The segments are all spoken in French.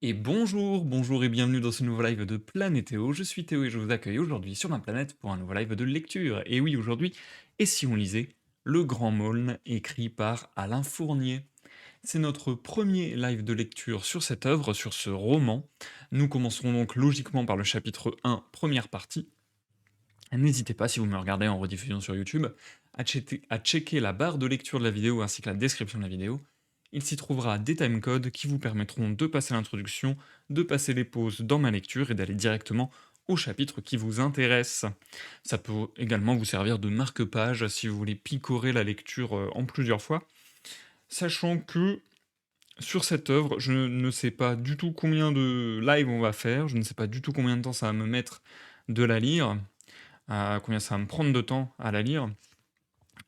Et bonjour, bonjour et bienvenue dans ce nouveau live de Planétéo. Je suis Théo et je vous accueille aujourd'hui sur ma planète pour un nouveau live de lecture. Et oui, aujourd'hui, et si on lisait Le Grand Maulne, écrit par Alain Fournier. C'est notre premier live de lecture sur cette œuvre, sur ce roman. Nous commencerons donc logiquement par le chapitre 1, première partie. N'hésitez pas, si vous me regardez en rediffusion sur YouTube, à checker la barre de lecture de la vidéo ainsi que la description de la vidéo. Il s'y trouvera des timecodes qui vous permettront de passer l'introduction, de passer les pauses dans ma lecture et d'aller directement au chapitre qui vous intéresse. Ça peut également vous servir de marque-page si vous voulez picorer la lecture en plusieurs fois, sachant que sur cette œuvre, je ne sais pas du tout combien de live on va faire, je ne sais pas du tout combien de temps ça va me mettre de la lire, combien ça va me prendre de temps à la lire.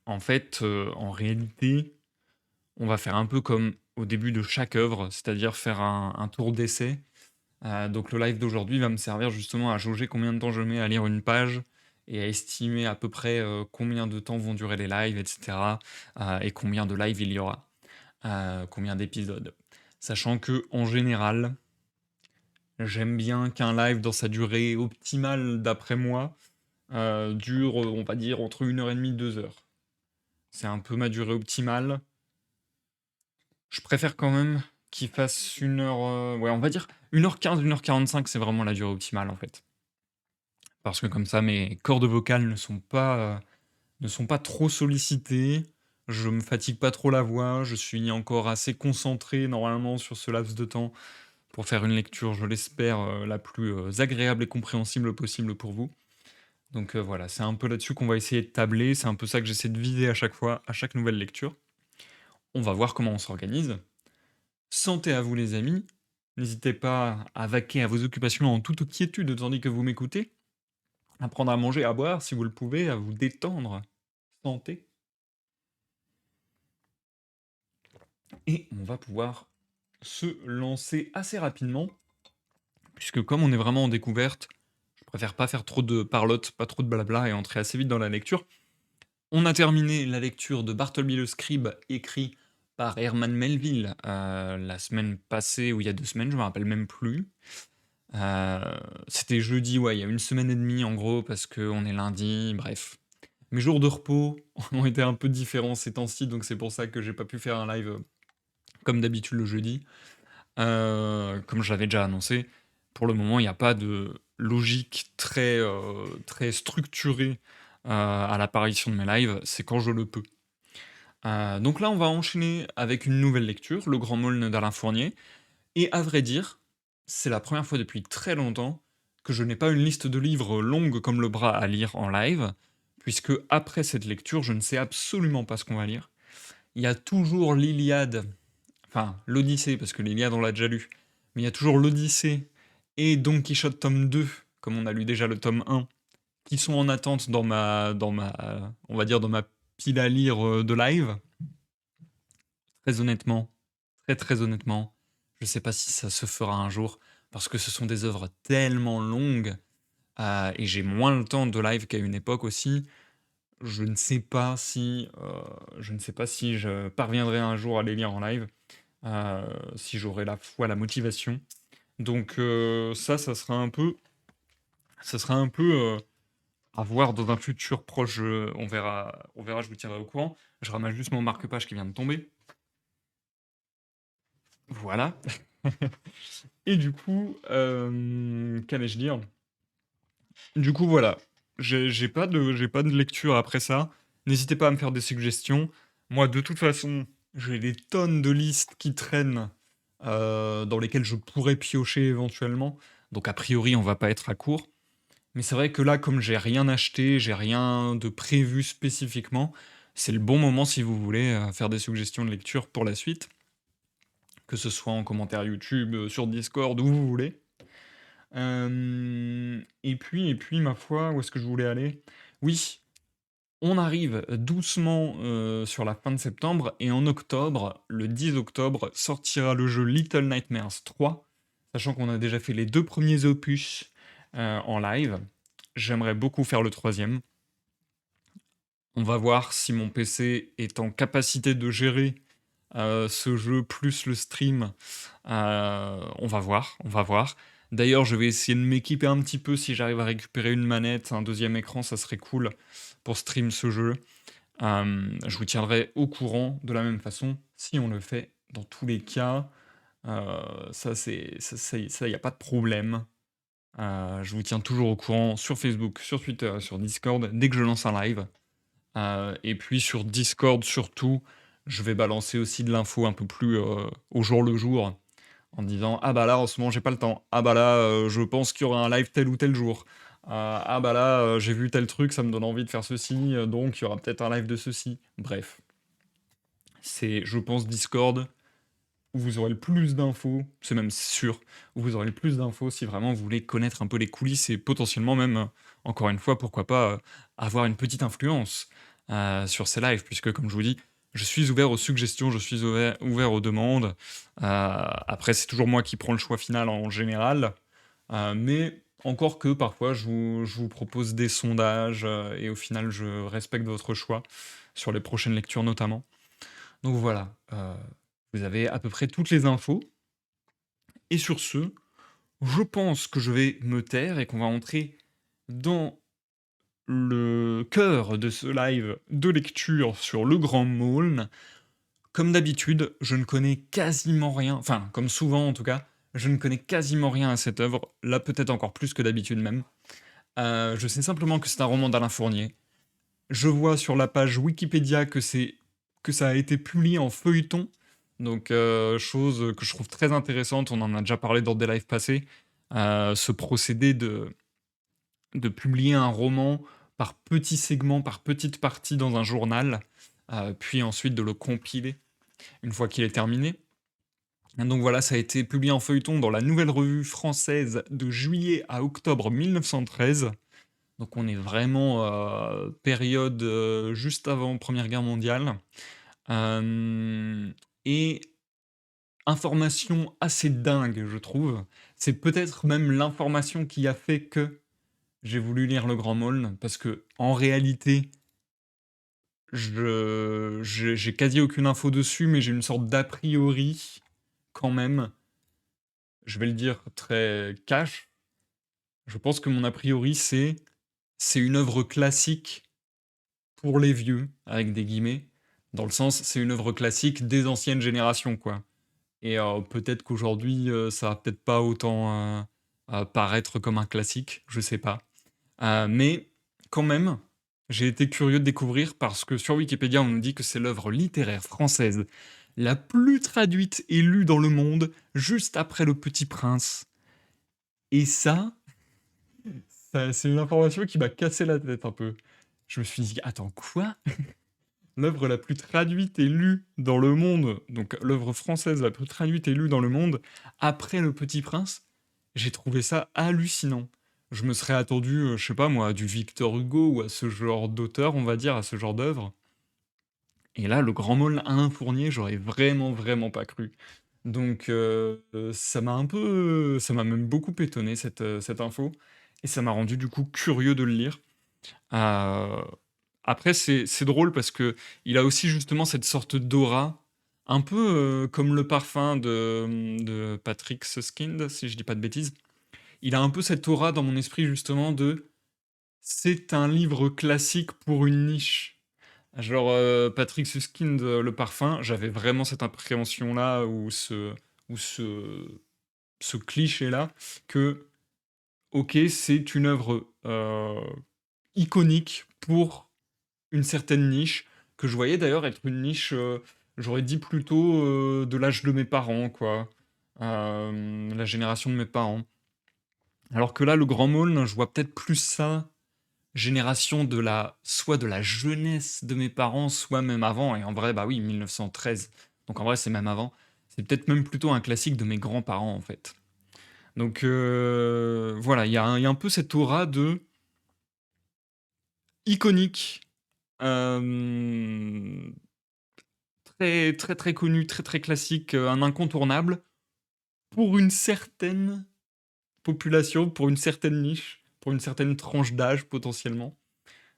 En fait, en réalité, on va faire un peu comme au début de chaque œuvre, c'est-à-dire faire un tour d'essai. Donc le live d'aujourd'hui va me servir justement à jauger combien de temps je mets à lire une page et à estimer à peu près, combien de temps vont durer les lives et cetera, et combien de lives il y aura, combien d'épisodes. Sachant que en général, j'aime bien qu'un live dans sa durée optimale d'après moi, dure, on va dire entre 1 h 30 2 heures. C'est un peu ma durée optimale. Je préfère quand même qu'il fasse 1 heure, ouais, on va dire 1 h 15, 1 h 45, c'est vraiment la durée optimale, en fait. Parce que comme ça, mes cordes vocales ne sont pas trop sollicitées, je me fatigue pas trop la voix, je suis encore assez concentré normalement sur ce laps de temps pour faire une lecture, je l'espère, la plus, agréable et compréhensible possible pour vous. Donc, voilà, c'est un peu là-dessus qu'on va essayer de tabler, c'est un peu ça que j'essaie de viser à chaque fois, à chaque nouvelle lecture. On va voir comment on s'organise. Santé à vous les amis, n'hésitez pas à vaquer à vos occupations en toute quiétude tandis que vous m'écoutez, à prendre à manger, à boire si vous le pouvez, à vous détendre. Santé. Et on va pouvoir se lancer assez rapidement, puisque comme on est vraiment en découverte, je préfère pas faire trop de parlotte, pas trop de blabla et entrer assez vite dans la lecture. On a terminé la lecture de Bartleby le Scribe, écrit par Herman Melville, la semaine passée, ou il y a 2 semaines, je me rappelle même plus. C'était jeudi, ouais, il y a 1 semaine et demie en gros, parce qu'on est lundi, bref. Mes jours de repos ont été un peu différents ces temps-ci, donc c'est pour ça que j'ai pas pu faire un live, comme d'habitude le jeudi. Comme je l'avais déjà annoncé, pour le moment, il y a pas de logique très structurée, à l'apparition de mes lives, c'est quand je le peux. Donc là, on va enchaîner avec une nouvelle lecture, Le Grand Maulne d'Alain Fournier. Et à vrai dire, c'est la première fois depuis très longtemps que je n'ai pas une liste de livres longue comme le bras à lire en live, puisque après cette lecture, je ne sais absolument pas ce qu'on va lire. Il y a toujours l'Iliade, enfin l'Odyssée, parce que l'Iliade on l'a déjà lu, mais il y a toujours l'Odyssée et Don Quichotte tome 2, comme on a lu déjà le tome 1, qui sont en attente on va dire dans ma pile à lire de live. Très honnêtement, très honnêtement, je sais pas si ça se fera un jour, parce que ce sont des œuvres tellement longues, et j'ai moins le temps de live qu'à une époque aussi. Je ne sais pas si, je parviendrai un jour à les lire en live, si j'aurai la foi, la motivation. Donc, ça sera un peu, à voir dans un futur proche, on verra, je vous tiendrai au courant. Je ramasse juste mon marque-page qui vient de tomber. Voilà. Et du coup, qu'allais-je dire? Du coup, voilà. J'ai pas de lecture après ça. N'hésitez pas à me faire des suggestions. Moi, de toute façon, j'ai des tonnes de listes qui traînent, dans lesquelles je pourrais piocher éventuellement. Donc a priori, on va pas être à court. Mais c'est vrai que là, comme j'ai rien acheté, j'ai rien de prévu spécifiquement, c'est le bon moment si vous voulez, faire des suggestions de lecture pour la suite, que ce soit en commentaire YouTube, sur Discord, où vous voulez. Et puis, ma foi, où est-ce que je voulais aller? Oui, on arrive doucement, sur la fin de septembre et en octobre, le 10 octobre, sortira le jeu Little Nightmares 3, sachant qu'on a déjà fait les 2 premiers opus, en live. J'aimerais beaucoup faire le troisième. On va voir si mon PC est en capacité de gérer, ce jeu plus le stream, on va voir, on va voir. D'ailleurs, je vais essayer de m'équiper un petit peu si j'arrive à récupérer une manette, un deuxième écran, ça serait cool pour stream ce jeu. Je vous tiendrai au courant de la même façon si on le fait dans tous les cas. Ça c'est ça, y a pas de problème. Je vous tiens toujours au courant sur Facebook, sur Twitter, sur Discord dès que je lance un live. Et puis sur Discord surtout, je vais balancer aussi de l'info un peu plus, au jour le jour, en disant: «Ah bah là, en ce moment, j'ai pas le temps. Ah bah là, je pense qu'il y aura un live tel ou tel jour. Ah bah là, j'ai vu tel truc, ça me donne envie de faire ceci, donc il y aura peut-être un live de ceci». Bref, c'est, je pense, Discord où vous aurez le plus d'infos, c'est même sûr, où vous aurez le plus d'infos si vraiment vous voulez connaître un peu les coulisses et potentiellement même, encore une fois, pourquoi pas, avoir une petite influence, sur ces lives. Puisque comme je vous dis, je suis ouvert aux suggestions, je suis ouvert aux demandes. Après c'est toujours moi qui prends le choix final en général, mais encore que parfois je vous propose des sondages, et au final je respecte votre choix, sur les prochaines lectures notamment. Donc voilà, vous avez à peu près toutes les infos et sur ce, je pense que je vais me taire et qu'on va entrer dans le cœur de ce live de lecture sur Le Grand Maulne. Comme d'habitude, je ne connais quasiment rien, enfin, comme souvent en tout cas, je ne connais quasiment rien à cette œuvre, là peut-être encore plus que d'habitude même. Je sais simplement que c'est un roman d'Alain Fournier. Je vois sur la page Wikipédia que ça a été publié en feuilleton, donc chose que je trouve très intéressante, on en a déjà parlé dans des lives passés, ce procédé de publier un roman par petits segments, par petites parties dans un journal, puis ensuite de le compiler une fois qu'il est terminé. Donc voilà, ça a été publié en feuilleton dans la Nouvelle Revue Française de juillet à octobre 1913. Donc on est vraiment, période, juste avant Première Guerre mondiale. Hem et information assez dingue, je trouve. C'est peut-être même l'information qui a fait que j'ai voulu lire Le Grand Maulne, parce que en réalité, j'ai quasi aucune info dessus, mais j'ai une sorte d'a priori quand même. Je vais le dire très cash. Je pense que mon a priori, c'est une œuvre classique pour les vieux, avec des guillemets, dans le sens, c'est une œuvre classique des anciennes générations, quoi. Et peut-être qu'aujourd'hui, ça va peut-être pas autant, paraître comme un classique, je sais pas. Mais quand même, j'ai été curieux de découvrir parce que sur Wikipédia, on nous dit que c'est l'œuvre littéraire française la plus traduite et lue dans le monde, juste après Le Petit Prince. Et ça c'est une information qui m'a cassé la tête un peu. Je me suis dit: «Attends, quoi? L'œuvre la plus traduite et lue dans le monde, donc l'œuvre française la plus traduite et lue dans le monde, après Le Petit Prince, j'ai trouvé ça hallucinant. Je me serais attendu, je sais pas moi, à du Victor Hugo ou à ce genre d'auteur, on va dire, à ce genre d'œuvre. Et là, Le Grand Môle Alain Fournier, j'aurais vraiment, vraiment pas cru. Donc ça m'a même beaucoup étonné cette info et ça m'a rendu du coup curieux de le lire. Heu, Après c'est drôle parce que il a aussi justement cette sorte d'aura, un peu, comme le parfum de Patrick Süskind, si je dis pas de bêtises. Il a un peu cette aura dans mon esprit justement de c'est un livre classique pour une niche. Genre, Patrick Süskind, Le Parfum, j'avais vraiment cette appréhension-là ou ce cliché-là que, OK, c'est une œuvre, iconique pour une certaine niche, que je voyais d'ailleurs être une niche, j'aurais dit plutôt, de l'âge de mes parents, quoi. La génération de mes parents. Alors que là, Le Grand Maulne, je vois peut-être plus ça, génération de la soit de la jeunesse de mes parents, soit même avant et en vrai, bah, oui, 1913. Donc en vrai, c'est même avant. C'est peut-être même plutôt un classique de mes grands-parents, en fait. Donc voilà, il y a un peu cette aura de iconique, hem, très, très, très connu, très, très classique, un incontournable pour une certaine population, pour une certaine niche, pour une certaine tranche d'âge potentiellement.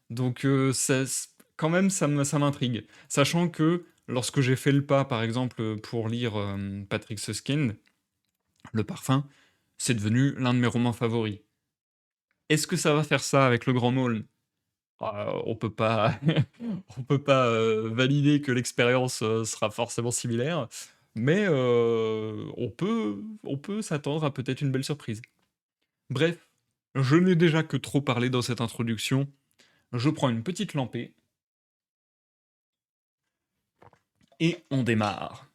Donc ça quand même ça m'intrigue. Sachant que lorsque j'ai fait le pas, par exemple, pour lire, Patrick Suskind, Le Parfum, c'est devenu l'un de mes romans favoris. Est-ce que ça va faire ça avec Le Grand Maulne? On peut pas on peut pas, valider que l'expérience, sera forcément similaire, mais on peut s'attendre à peut-être une belle surprise. Bref, je n'ai déjà que trop parlé dans cette introduction. Je prends une petite lampée et on démarre.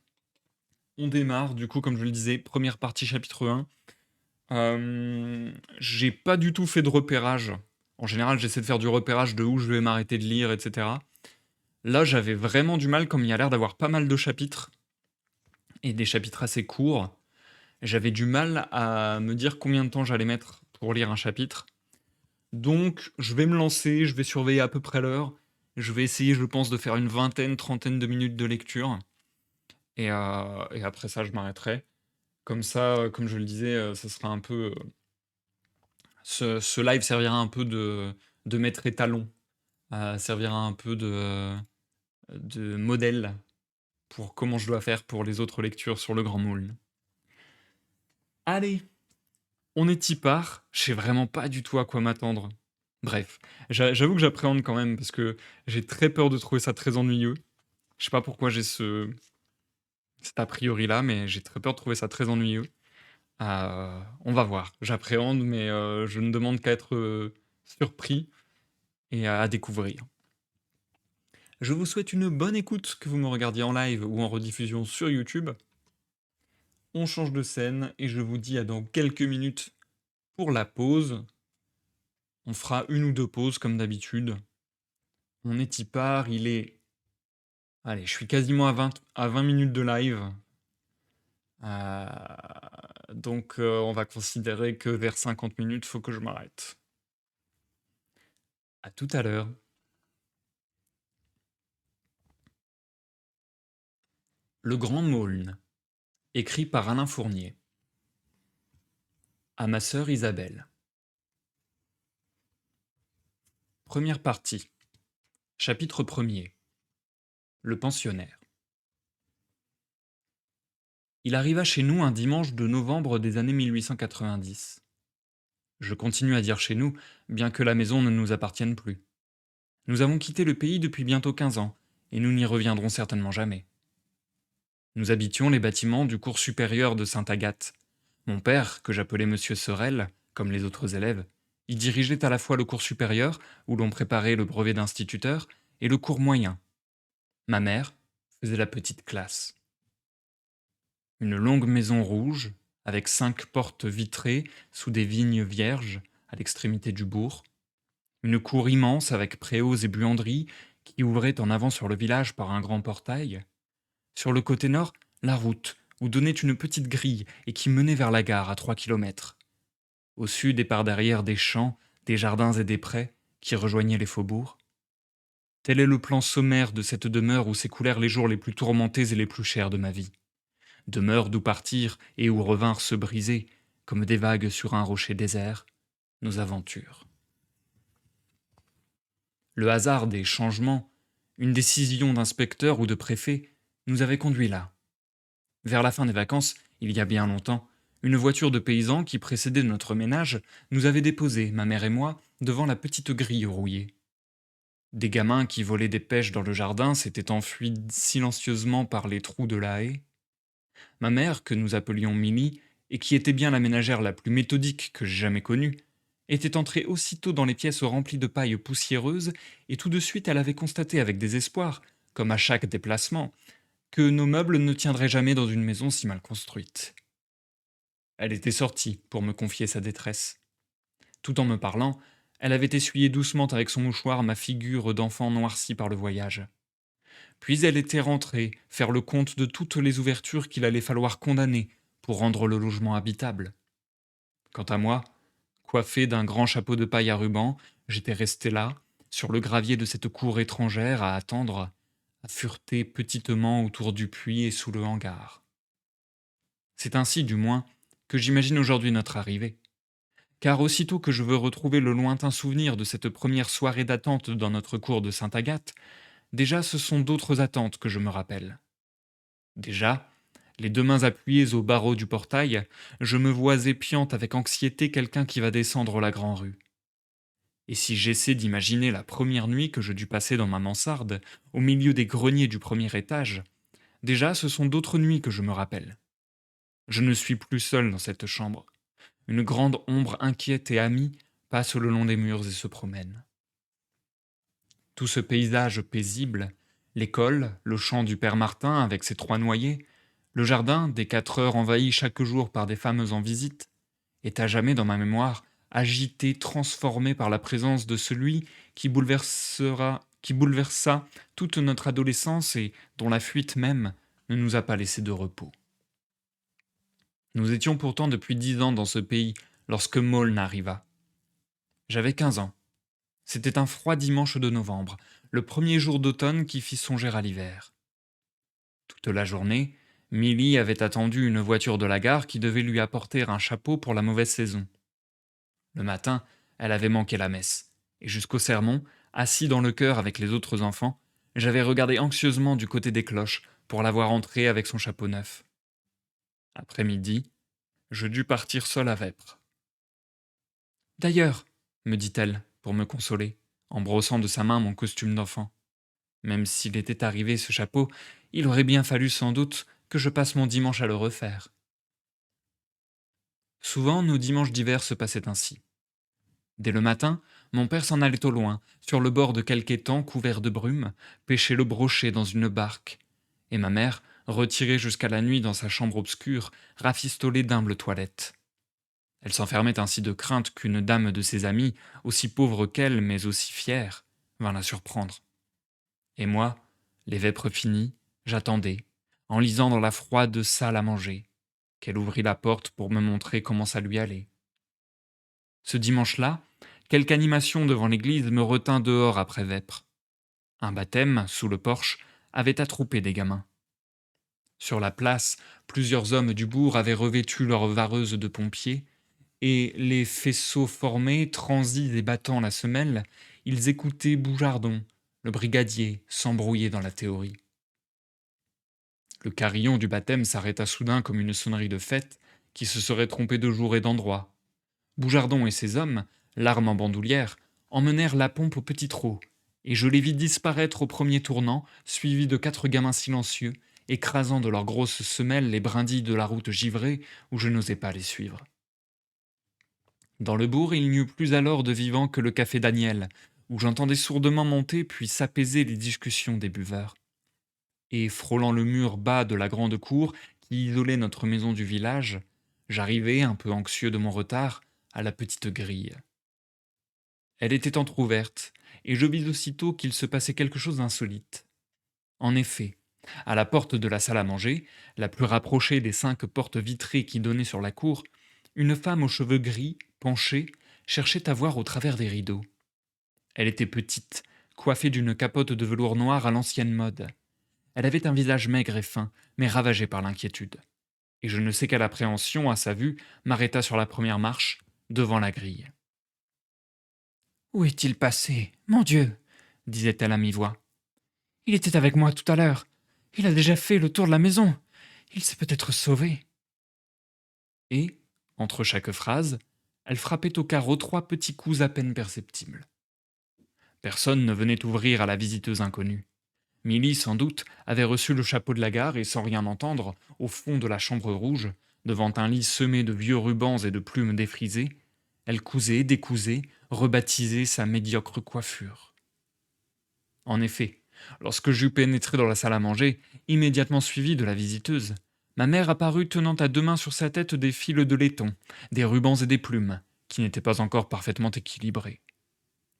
On démarre, du coup, comme je le disais, première partie, chapitre 1. J'ai pas du tout fait de repérage. En général, j'essaie de faire du repérage de où je vais m'arrêter de lire, et cetera. Là, j'avais vraiment du mal, comme il y a l'air d'avoir pas mal de chapitres, et des chapitres assez courts. J'avais du mal à me dire combien de temps j'allais mettre pour lire un chapitre. Donc, je vais me lancer, je vais surveiller à peu près l'heure. Je vais essayer, je pense, de faire une vingtaine, trentaine de minutes de lecture. Et après ça, je m'arrêterai. Comme ça, comme je le disais, ça sera un peu. Ce live servira un peu de maître étalon, servira un peu de modèle pour comment je dois faire pour les autres lectures sur le Grand Moulin. Allez, on est y part. Je sais vraiment pas du tout à quoi m'attendre. Bref, j'avoue que j'appréhende quand même parce que j'ai très peur de trouver ça très ennuyeux. Je sais pas pourquoi j'ai cet a priori là, mais j'ai très peur de trouver ça très ennuyeux. On va voir. J'appréhende, mais je ne demande qu'à être surpris et à découvrir. Je vous souhaite une bonne écoute, que vous me regardiez en live ou en rediffusion sur YouTube. On change de scène et je vous dis à dans quelques minutes pour la pause. On fera une ou deux pauses comme d'habitude. On est y part, il est... Allez, je suis quasiment à 20 minutes de live. Euh, donc on va considérer que vers 50 minutes, faut que je m'arrête. À tout à l'heure. Le Grand Maulne, écrit par Alain Fournier. À ma sœur Isabelle. Première partie. Chapitre 1er. Le pensionnaire. Il arriva chez nous un dimanche de novembre des années 1890. Je continue à dire chez nous, bien que la maison ne nous appartienne plus. Nous avons quitté le pays depuis bientôt 15 ans, et nous n'y reviendrons certainement jamais. Nous habitions les bâtiments du cours supérieur de Sainte-Agathe. Mon père, que j'appelais Monsieur Sorel, comme les autres élèves, y dirigeait à la fois le cours supérieur, où l'on préparait le brevet d'instituteur, et le cours moyen. Ma mère faisait la petite classe. Une longue maison rouge, avec 5 portes vitrées sous des vignes vierges à l'extrémité du bourg. Une cour immense avec préaux et buanderies qui ouvrait en avant sur le village par un grand portail. Sur le côté nord, la route, où donnait une petite grille et qui menait vers la gare à 3 kilomètres. Au sud et par derrière des champs, des jardins et des prés qui rejoignaient les faubourgs. Tel est le plan sommaire de cette demeure où s'écoulèrent les jours les plus tourmentés et les plus chers de ma vie. Demeure d'où partir et où revinrent se briser, comme des vagues sur un rocher désert, nos aventures. Le hasard des changements, une décision d'inspecteur ou de préfet, nous avait conduits là. Vers la fin des vacances, il y a bien longtemps, une voiture de paysan qui précédait notre ménage nous avait déposés, ma mère et moi, devant la petite grille rouillée. Des gamins qui volaient des pêches dans le jardin s'étaient enfuis silencieusement par les trous de la haie. Ma mère, que nous appelions Mimi, et qui était bien la ménagère la plus méthodique que j'ai jamais connue, était entrée aussitôt dans les pièces remplies de paille poussiéreuse, et tout de suite elle avait constaté avec désespoir, comme à chaque déplacement, que nos meubles ne tiendraient jamais dans une maison si mal construite. Elle était sortie pour me confier sa détresse. Tout en me parlant, elle avait essuyé doucement avec son mouchoir ma figure d'enfant noircie par le voyage. Puis elle était rentrée faire le compte de toutes les ouvertures qu'il allait falloir condamner pour rendre le logement habitable. Quant à moi, coiffé d'un grand chapeau de paille à ruban, j'étais resté là, sur le gravier de cette cour étrangère, à attendre, à fureter petitement autour du puits et sous le hangar. C'est ainsi, du moins, que j'imagine aujourd'hui notre arrivée. Car aussitôt que je veux retrouver le lointain souvenir de cette première soirée d'attente dans notre cour de Sainte-Agathe, Déjà, ce sont d'autres attentes que je me rappelle. Déjà, les deux mains appuyées au barreau du portail, je me vois épiante avec anxiété quelqu'un qui va descendre la grande rue. Et si j'essaie d'imaginer la première nuit que je dus passer dans ma mansarde, au milieu des greniers du premier étage, déjà ce sont d'autres nuits que je me rappelle. Je ne suis plus seul dans cette chambre. Une grande ombre inquiète et amie passe le long des murs et se promène. Tout ce paysage paisible, l'école, le champ du père Martin avec ses trois noyers, le jardin des 4 heures envahi chaque jour par des femmes en visite, est à jamais dans ma mémoire, agité, transformé par la présence de celui qui bouleversa toute notre adolescence et dont la fuite même ne nous a pas laissé de repos. Nous étions pourtant depuis 10 ans dans ce pays lorsque Maulne arriva. J'avais 15 ans. C'était un froid dimanche de novembre, le premier jour d'automne qui fit songer à l'hiver. Toute la journée, Milly avait attendu une voiture de la gare qui devait lui apporter un chapeau pour la mauvaise saison. Le matin, elle avait manqué la messe, et jusqu'au sermon, assis dans le chœur avec les autres enfants, j'avais regardé anxieusement du côté des cloches pour la voir entrer avec son chapeau neuf. Après midi, je dus partir seul à Vêpres. D'ailleurs, me dit-elle, pour me consoler, en brossant de sa main mon costume d'enfant. Même s'il était arrivé ce chapeau, il aurait bien fallu sans doute que je passe mon dimanche à le refaire. Souvent, nos dimanches d'hiver se passaient ainsi. Dès le matin, mon père s'en allait au loin, sur le bord de quelque étang couvert de brume, pêcher le brochet dans une barque, et ma mère, retirée jusqu'à la nuit dans sa chambre obscure, rafistolait d'humbles toilettes. Elle s'enfermait ainsi de crainte qu'une dame de ses amies, aussi pauvre qu'elle, mais aussi fière, vînt la surprendre. Et moi, les vêpres finies, j'attendais, en lisant dans la froide salle à manger, qu'elle ouvrit la porte pour me montrer comment ça lui allait. Ce dimanche-là, quelque animation devant l'église me retint dehors après vêpres. Un baptême, sous le porche, avait attroupé des gamins. Sur la place, plusieurs hommes du bourg avaient revêtu leurs vareuses de pompiers, et les faisceaux formés, transis et battant la semelle, ils écoutaient Boujardon, le brigadier, s'embrouiller dans la théorie. Le carillon du baptême s'arrêta soudain comme une sonnerie de fête qui se serait trompée de jour et d'endroit. Boujardon et ses hommes, l'arme en bandoulière, emmenèrent la pompe au petit trot, et je les vis disparaître au premier tournant, suivis de 4 gamins silencieux, écrasant de leurs grosses semelles les brindilles de la route givrée où je n'osais pas les suivre. Dans le bourg, il n'y eut plus alors de vivant que le café Daniel, où j'entendais sourdement monter puis s'apaiser les discussions des buveurs. Et frôlant le mur bas de la grande cour qui isolait notre maison du village, j'arrivai, un peu anxieux de mon retard, à la petite grille. Elle était entr'ouverte, et je vis aussitôt qu'il se passait quelque chose d'insolite. En effet, à la porte de la salle à manger, la plus rapprochée des 5 portes vitrées qui donnaient sur la cour, une femme aux cheveux gris, penchée, cherchait à voir au travers des rideaux. Elle était petite, coiffée d'une capote de velours noir à l'ancienne mode. Elle avait un visage maigre et fin, mais ravagé par l'inquiétude. Et je ne sais quelle appréhension, à sa vue, m'arrêta sur la première marche, devant la grille. Où est-il passé, mon Dieu disait-elle à mi-voix. Il était avec moi tout à l'heure. Il a déjà fait le tour de la maison. Il s'est peut-être sauvé. Et, entre chaque phrase, elle frappait au carreau 3 petits coups à peine perceptibles. Personne ne venait ouvrir à la visiteuse inconnue. Milly, sans doute, avait reçu le chapeau de la gare et, sans rien entendre, au fond de la chambre rouge, devant un lit semé de vieux rubans et de plumes défrisées, elle cousait, décousait, rebaptisait sa médiocre coiffure. En effet, lorsque j'eus pénétré dans la salle à manger, immédiatement suivi de la visiteuse, ma mère apparut tenant à 2 mains sur sa tête des fils de laiton, des rubans et des plumes, qui n'étaient pas encore parfaitement équilibrés.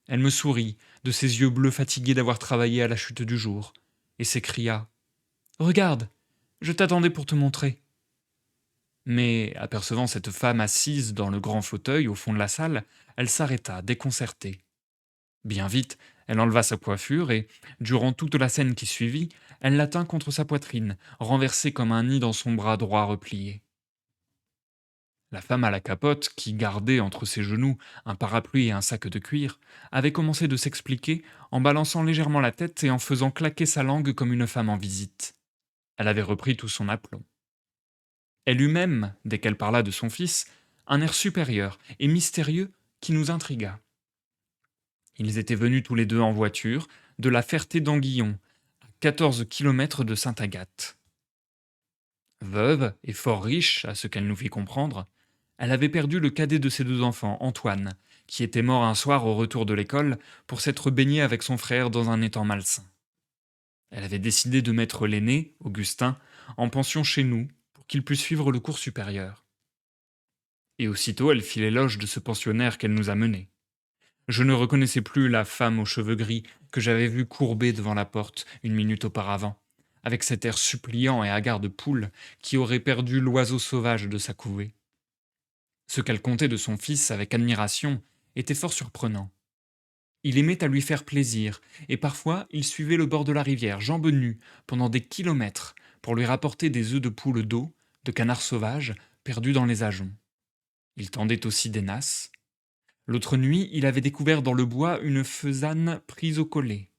Elle me sourit, de ses yeux bleus fatigués d'avoir travaillé à la chute du jour, et s'écria « Regarde, je t'attendais pour te montrer. » Mais, apercevant cette femme assise dans le grand fauteuil au fond de la salle, elle s'arrêta, déconcertée. Bien vite, elle enleva sa coiffure et, durant toute la scène qui suivit, elle la tint contre sa poitrine, renversée comme un nid dans son bras droit replié. La femme à la capote, qui gardait entre ses genoux un parapluie et un sac de cuir, avait commencé de s'expliquer en balançant légèrement la tête et en faisant claquer sa langue comme une femme en visite. Elle avait repris tout son aplomb. Elle eut même, dès qu'elle parla de son fils, un air supérieur et mystérieux qui nous intrigua. Ils étaient venus tous les deux en voiture de la Ferté-d'Anguillon, à 14 kilomètres de Sainte-Agathe. Veuve et fort riche, à ce qu'elle nous fit comprendre, elle avait perdu le cadet de ses deux enfants, Antoine, qui était mort un soir au retour de l'école pour s'être baigné avec son frère dans un étang malsain. Elle avait décidé de mettre l'aîné, Augustin, en pension chez nous pour qu'il puisse suivre le cours supérieur. Et aussitôt elle fit l'éloge de ce pensionnaire qu'elle nous a mené. Je ne reconnaissais plus la femme aux cheveux gris que j'avais vue courbée devant la porte une minute auparavant, avec cet air suppliant et hagard de poule qui aurait perdu l'oiseau sauvage de sa couvée. Ce qu'elle contait de son fils avec admiration était fort surprenant. Il aimait à lui faire plaisir, et parfois il suivait le bord de la rivière, jambes nues, pendant des kilomètres, pour lui rapporter des œufs de poule d'eau, de canards sauvages, perdus dans les ajoncs. Il tendait aussi des nasses. L'autre nuit, il avait découvert dans le bois une faisane prise au collet.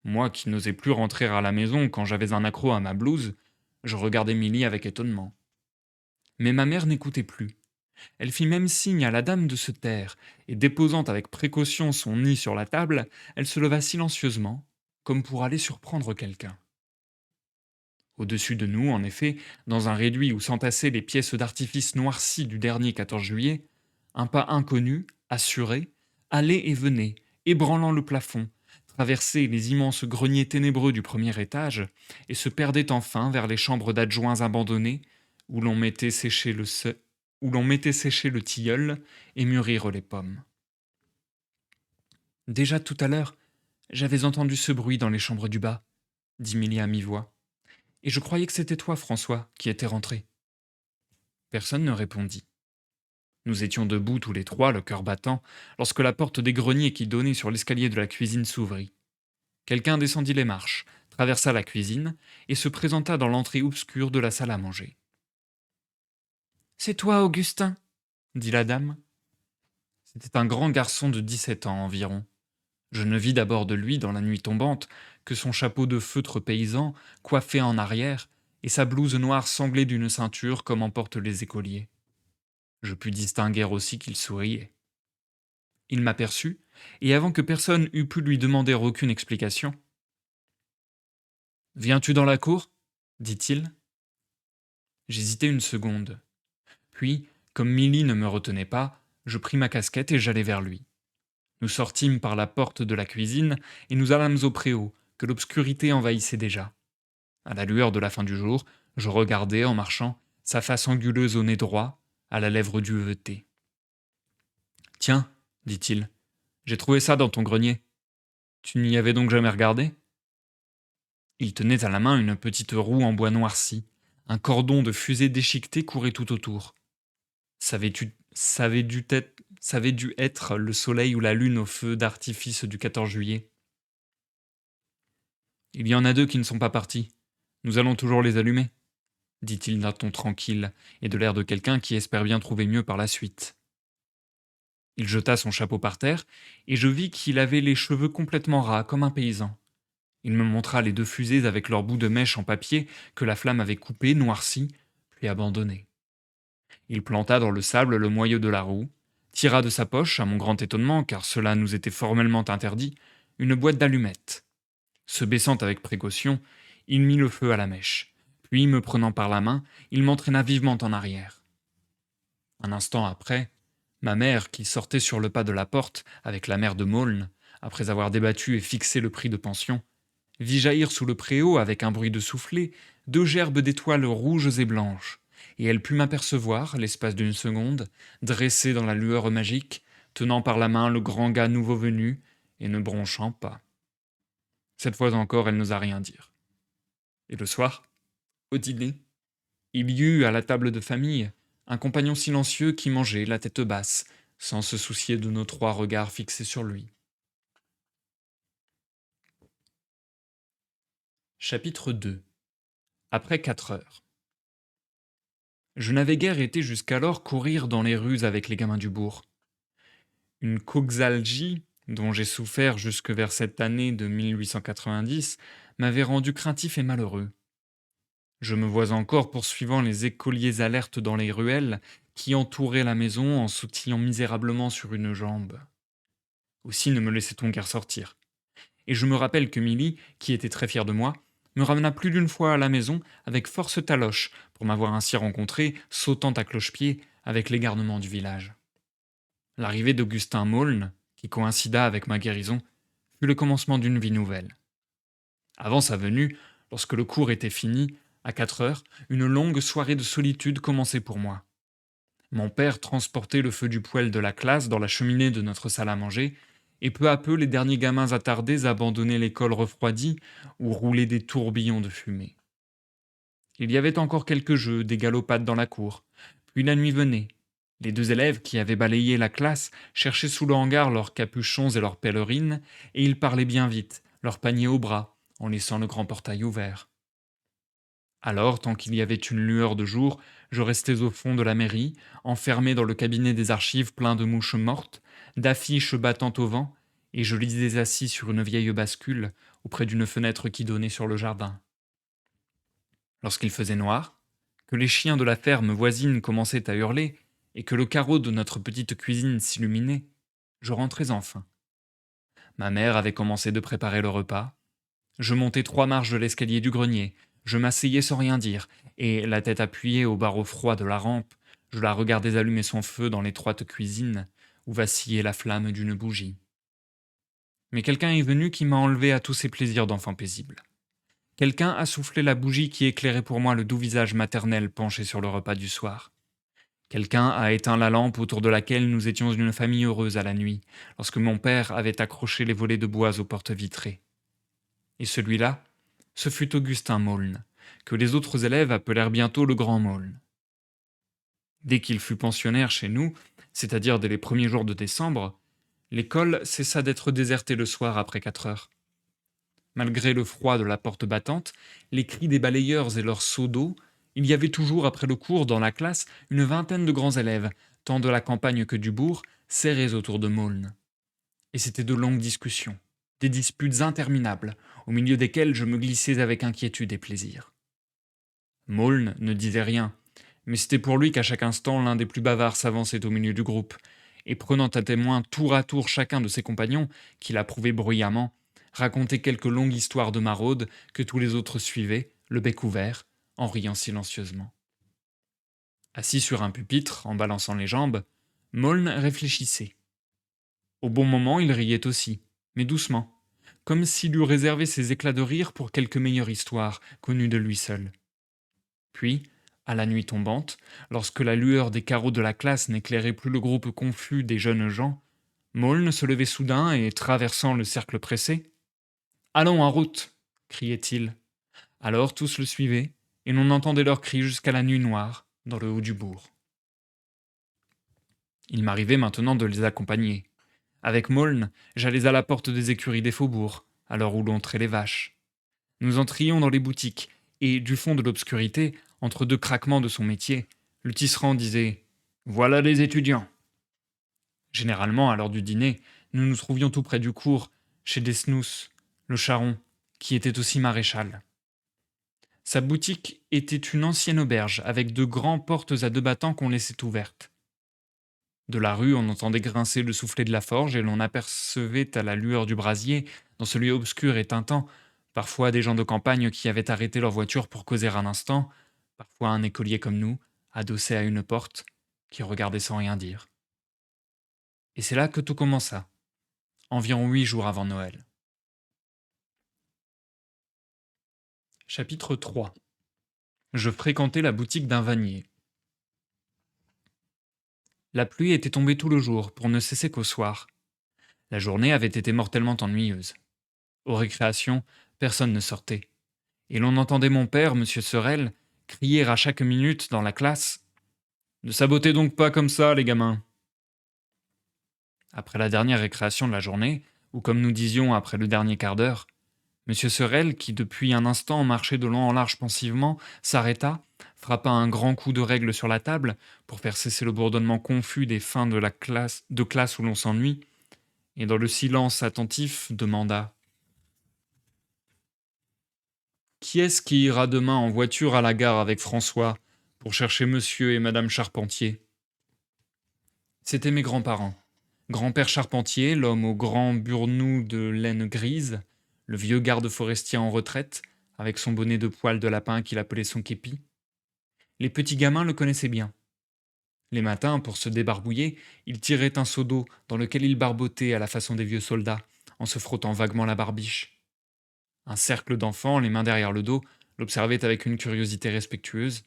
Moi, qui n'osais plus rentrer à la maison quand j'avais un accroc à ma blouse, je regardais Milly avec étonnement. Mais ma mère n'écoutait plus. Elle fit même signe à la dame de se taire, et déposant avec précaution son nid sur la table, elle se leva silencieusement, comme pour aller surprendre quelqu'un. Au-dessus de nous, en effet, dans un réduit où s'entassaient les pièces d'artifice noircies du dernier 14 juillet, un pas inconnu, assuré, allait et venait, ébranlant le plafond, traversait les immenses greniers ténébreux du premier étage, et se perdait enfin vers les chambres d'adjoints abandonnées, où l'on mettait sécher le tilleul et mûrir les pommes. Déjà tout à l'heure, j'avais entendu ce bruit dans les chambres du bas, dit Milly à mi-voix, et je croyais que c'était toi, François, qui étais rentré. Personne ne répondit. Nous étions debout tous les trois, le cœur battant, lorsque la porte des greniers qui donnait sur l'escalier de la cuisine s'ouvrit. Quelqu'un descendit les marches, traversa la cuisine et se présenta dans l'entrée obscure de la salle à manger. C'est toi, Augustin, dit la dame. C'était un grand garçon de 17 ans environ. Je ne vis d'abord de lui, dans la nuit tombante, que son chapeau de feutre paysan, coiffé en arrière, et sa blouse noire sanglée d'une ceinture comme en portent les écoliers. Je pus distinguer aussi qu'il souriait. Il m'aperçut, et avant que personne eût pu lui demander aucune explication, Viens-tu dans la cour dit-il. J'hésitai une seconde. Puis, comme Milly ne me retenait pas, je pris ma casquette et j'allai vers lui. Nous sortîmes par la porte de la cuisine et nous allâmes au préau, que l'obscurité envahissait déjà. À la lueur de la fin du jour, je regardais, en marchant, sa face anguleuse au nez droit, à la lèvre duvetée. Tiens, dit-il, j'ai trouvé ça dans ton grenier. Tu n'y avais donc jamais regardé? Il tenait à la main une petite roue en bois noirci. Un cordon de fusée déchiquetée courait tout autour. Ça avait dû être le soleil ou la lune au feu d'artifice du 14 juillet. Il y en a deux qui ne sont pas partis. Nous allons toujours les allumer, dit-il d'un ton tranquille et de l'air de quelqu'un qui espère bien trouver mieux par la suite. Il jeta son chapeau par terre et je vis qu'il avait les cheveux complètement ras comme un paysan. Il me montra les deux fusées avec leurs bouts de mèche en papier que la flamme avait coupés, noircis, puis abandonnés. Il planta dans le sable le moyeu de la roue, tira de sa poche, à mon grand étonnement, car cela nous était formellement interdit, une boîte d'allumettes. Se baissant avec précaution, il mit le feu à la mèche. Puis, me prenant par la main, il m'entraîna vivement en arrière. Un instant après, ma mère, qui sortait sur le pas de la porte avec la mère de Maulne, après avoir débattu et fixé le prix de pension, vit jaillir sous le préau, avec un bruit de soufflet, deux gerbes d'étoiles rouges et blanches, et elle put m'apercevoir, l'espace d'une seconde, dressé dans la lueur magique, tenant par la main le grand gars nouveau venu, et ne bronchant pas. Cette fois encore, elle n'osa rien dire. Et le soir, au dîner, il y eut à la table de famille un compagnon silencieux qui mangeait la tête basse, sans se soucier de nos trois regards fixés sur lui. Chapitre 2. Après 4 heures. Je n'avais guère été jusqu'alors courir dans les rues avec les gamins du bourg. Une coxalgie, dont j'ai souffert jusque vers cette année de 1890, m'avait rendu craintif et malheureux. Je me vois encore poursuivant les écoliers alertes dans les ruelles qui entouraient la maison en sautillant misérablement sur une jambe. Aussi ne me laissait-on guère sortir. Et je me rappelle que Milly, qui était très fière de moi, me ramena plus d'une fois à la maison avec force taloche pour m'avoir ainsi rencontré, sautant à cloche-pied avec les garnements du village. L'arrivée d'Augustin Maulne, qui coïncida avec ma guérison, fut le commencement d'une vie nouvelle. Avant sa venue, lorsque le cours était fini, à 4 heures, une longue soirée de solitude commençait pour moi. Mon père transportait le feu du poêle de la classe dans la cheminée de notre salle à manger, et peu à peu les derniers gamins attardés abandonnaient l'école refroidie ou roulaient des tourbillons de fumée. Il y avait encore quelques jeux, des galopades dans la cour. Puis la nuit venait. Les deux élèves qui avaient balayé la classe cherchaient sous le hangar leurs capuchons et leurs pèlerines, et ils parlaient bien vite, leur panier au bras, en laissant le grand portail ouvert. Alors, tant qu'il y avait une lueur de jour, je restais au fond de la mairie, enfermé dans le cabinet des archives plein de mouches mortes, d'affiches battant au vent, et je lisais assis sur une vieille bascule, auprès d'une fenêtre qui donnait sur le jardin. Lorsqu'il faisait noir, que les chiens de la ferme voisine commençaient à hurler, et que le carreau de notre petite cuisine s'illuminait, je rentrais enfin. Ma mère avait commencé de préparer le repas. Je montais 3 marches de l'escalier du grenier, je m'asseyais sans rien dire, et, la tête appuyée au barreau froid de la rampe, je la regardais allumer son feu dans l'étroite cuisine, où vacillait la flamme d'une bougie. Mais quelqu'un est venu qui m'a enlevé à tous ces plaisirs d'enfant paisible. Quelqu'un a soufflé la bougie qui éclairait pour moi le doux visage maternel penché sur le repas du soir. Quelqu'un a éteint la lampe autour de laquelle nous étions une famille heureuse à la nuit, lorsque mon père avait accroché les volets de bois aux portes vitrées. Et celui-là, ce fut Augustin Maulne, que les autres élèves appelèrent bientôt le Grand Maulne. Dès qu'il fut pensionnaire chez nous, c'est-à-dire dès les premiers jours de décembre, l'école cessa d'être désertée le soir après 4 heures. Malgré le froid de la porte battante, les cris des balayeurs et leurs seaux d'eau, il y avait toujours après le cours dans la classe une vingtaine de grands élèves, tant de la campagne que du bourg, serrés autour de Maulne. Et c'était de longues discussions, des disputes interminables, au milieu desquelles je me glissais avec inquiétude et plaisir. Maulne ne disait rien, mais c'était pour lui qu'à chaque instant l'un des plus bavards s'avançait au milieu du groupe, et prenant à témoin tour à tour chacun de ses compagnons, qu'il approuvait bruyamment, racontait quelque longue histoire de maraude que tous les autres suivaient, le bec ouvert, en riant silencieusement. Assis sur un pupitre, en balançant les jambes, Maulne réfléchissait. Au bon moment, il riait aussi, mais doucement, comme s'il eût réservé ses éclats de rire pour quelque meilleure histoire, connue de lui seul. Puis, à la nuit tombante, lorsque la lueur des carreaux de la classe n'éclairait plus le groupe confus des jeunes gens, Maulne se levait soudain et, traversant le cercle pressé, allons, en route criait-il. Alors tous le suivaient, et l'on entendait leurs cris jusqu'à la nuit noire, dans le haut du bourg. Il m'arrivait maintenant de les accompagner. Avec Maulne, j'allais à la porte des écuries des faubourgs, à l'heure où l'on trait les vaches. Nous entrions dans les boutiques, et du fond de l'obscurité, entre deux craquements de son métier, le tisserand disait « Voilà les étudiants !» Généralement, à l'heure du dîner, nous nous trouvions tout près du cours, chez Desnous, le charron, qui était aussi maréchal. Sa boutique était une ancienne auberge, avec de grandes portes à 2 battants qu'on laissait ouvertes. De la rue, on entendait grincer le soufflet de la forge et l'on apercevait à la lueur du brasier, dans ce lieu obscur et tintant, parfois des gens de campagne qui avaient arrêté leur voiture pour causer un instant, parfois un écolier comme nous, adossé à une porte, qui regardait sans rien dire. Et c'est là que tout commença, environ 8 jours avant Noël. Chapitre 3. Je fréquentais la boutique d'un vannier. La pluie était tombée tout le jour, pour ne cesser qu'au soir. La journée avait été mortellement ennuyeuse. Aux récréations, personne ne sortait. Et l'on entendait mon père, M. Sorel, crier à chaque minute dans la classe « Ne sabotez donc pas comme ça, les gamins !» Après la dernière récréation de la journée, ou comme nous disions après le dernier quart d'heure, M. Sorel, qui depuis un instant marchait de long en large pensivement, s'arrêta, frappa un grand coup de règle sur la table pour faire cesser le bourdonnement confus des fins de classe où l'on s'ennuie, et dans le silence attentif demanda: Qui est-ce qui ira demain en voiture à la gare avec François pour chercher monsieur et madame Charpentier? C'étaient mes grands-parents. Grand-père Charpentier, l'homme au grand burnous de laine grise, le vieux garde forestier en retraite, avec son bonnet de poil de lapin qu'il appelait son képi. Les petits gamins le connaissaient bien. Les matins, pour se débarbouiller, il tirait un seau d'eau dans lequel il barbotait à la façon des vieux soldats, en se frottant vaguement la barbiche. Un cercle d'enfants, les mains derrière le dos, l'observait avec une curiosité respectueuse.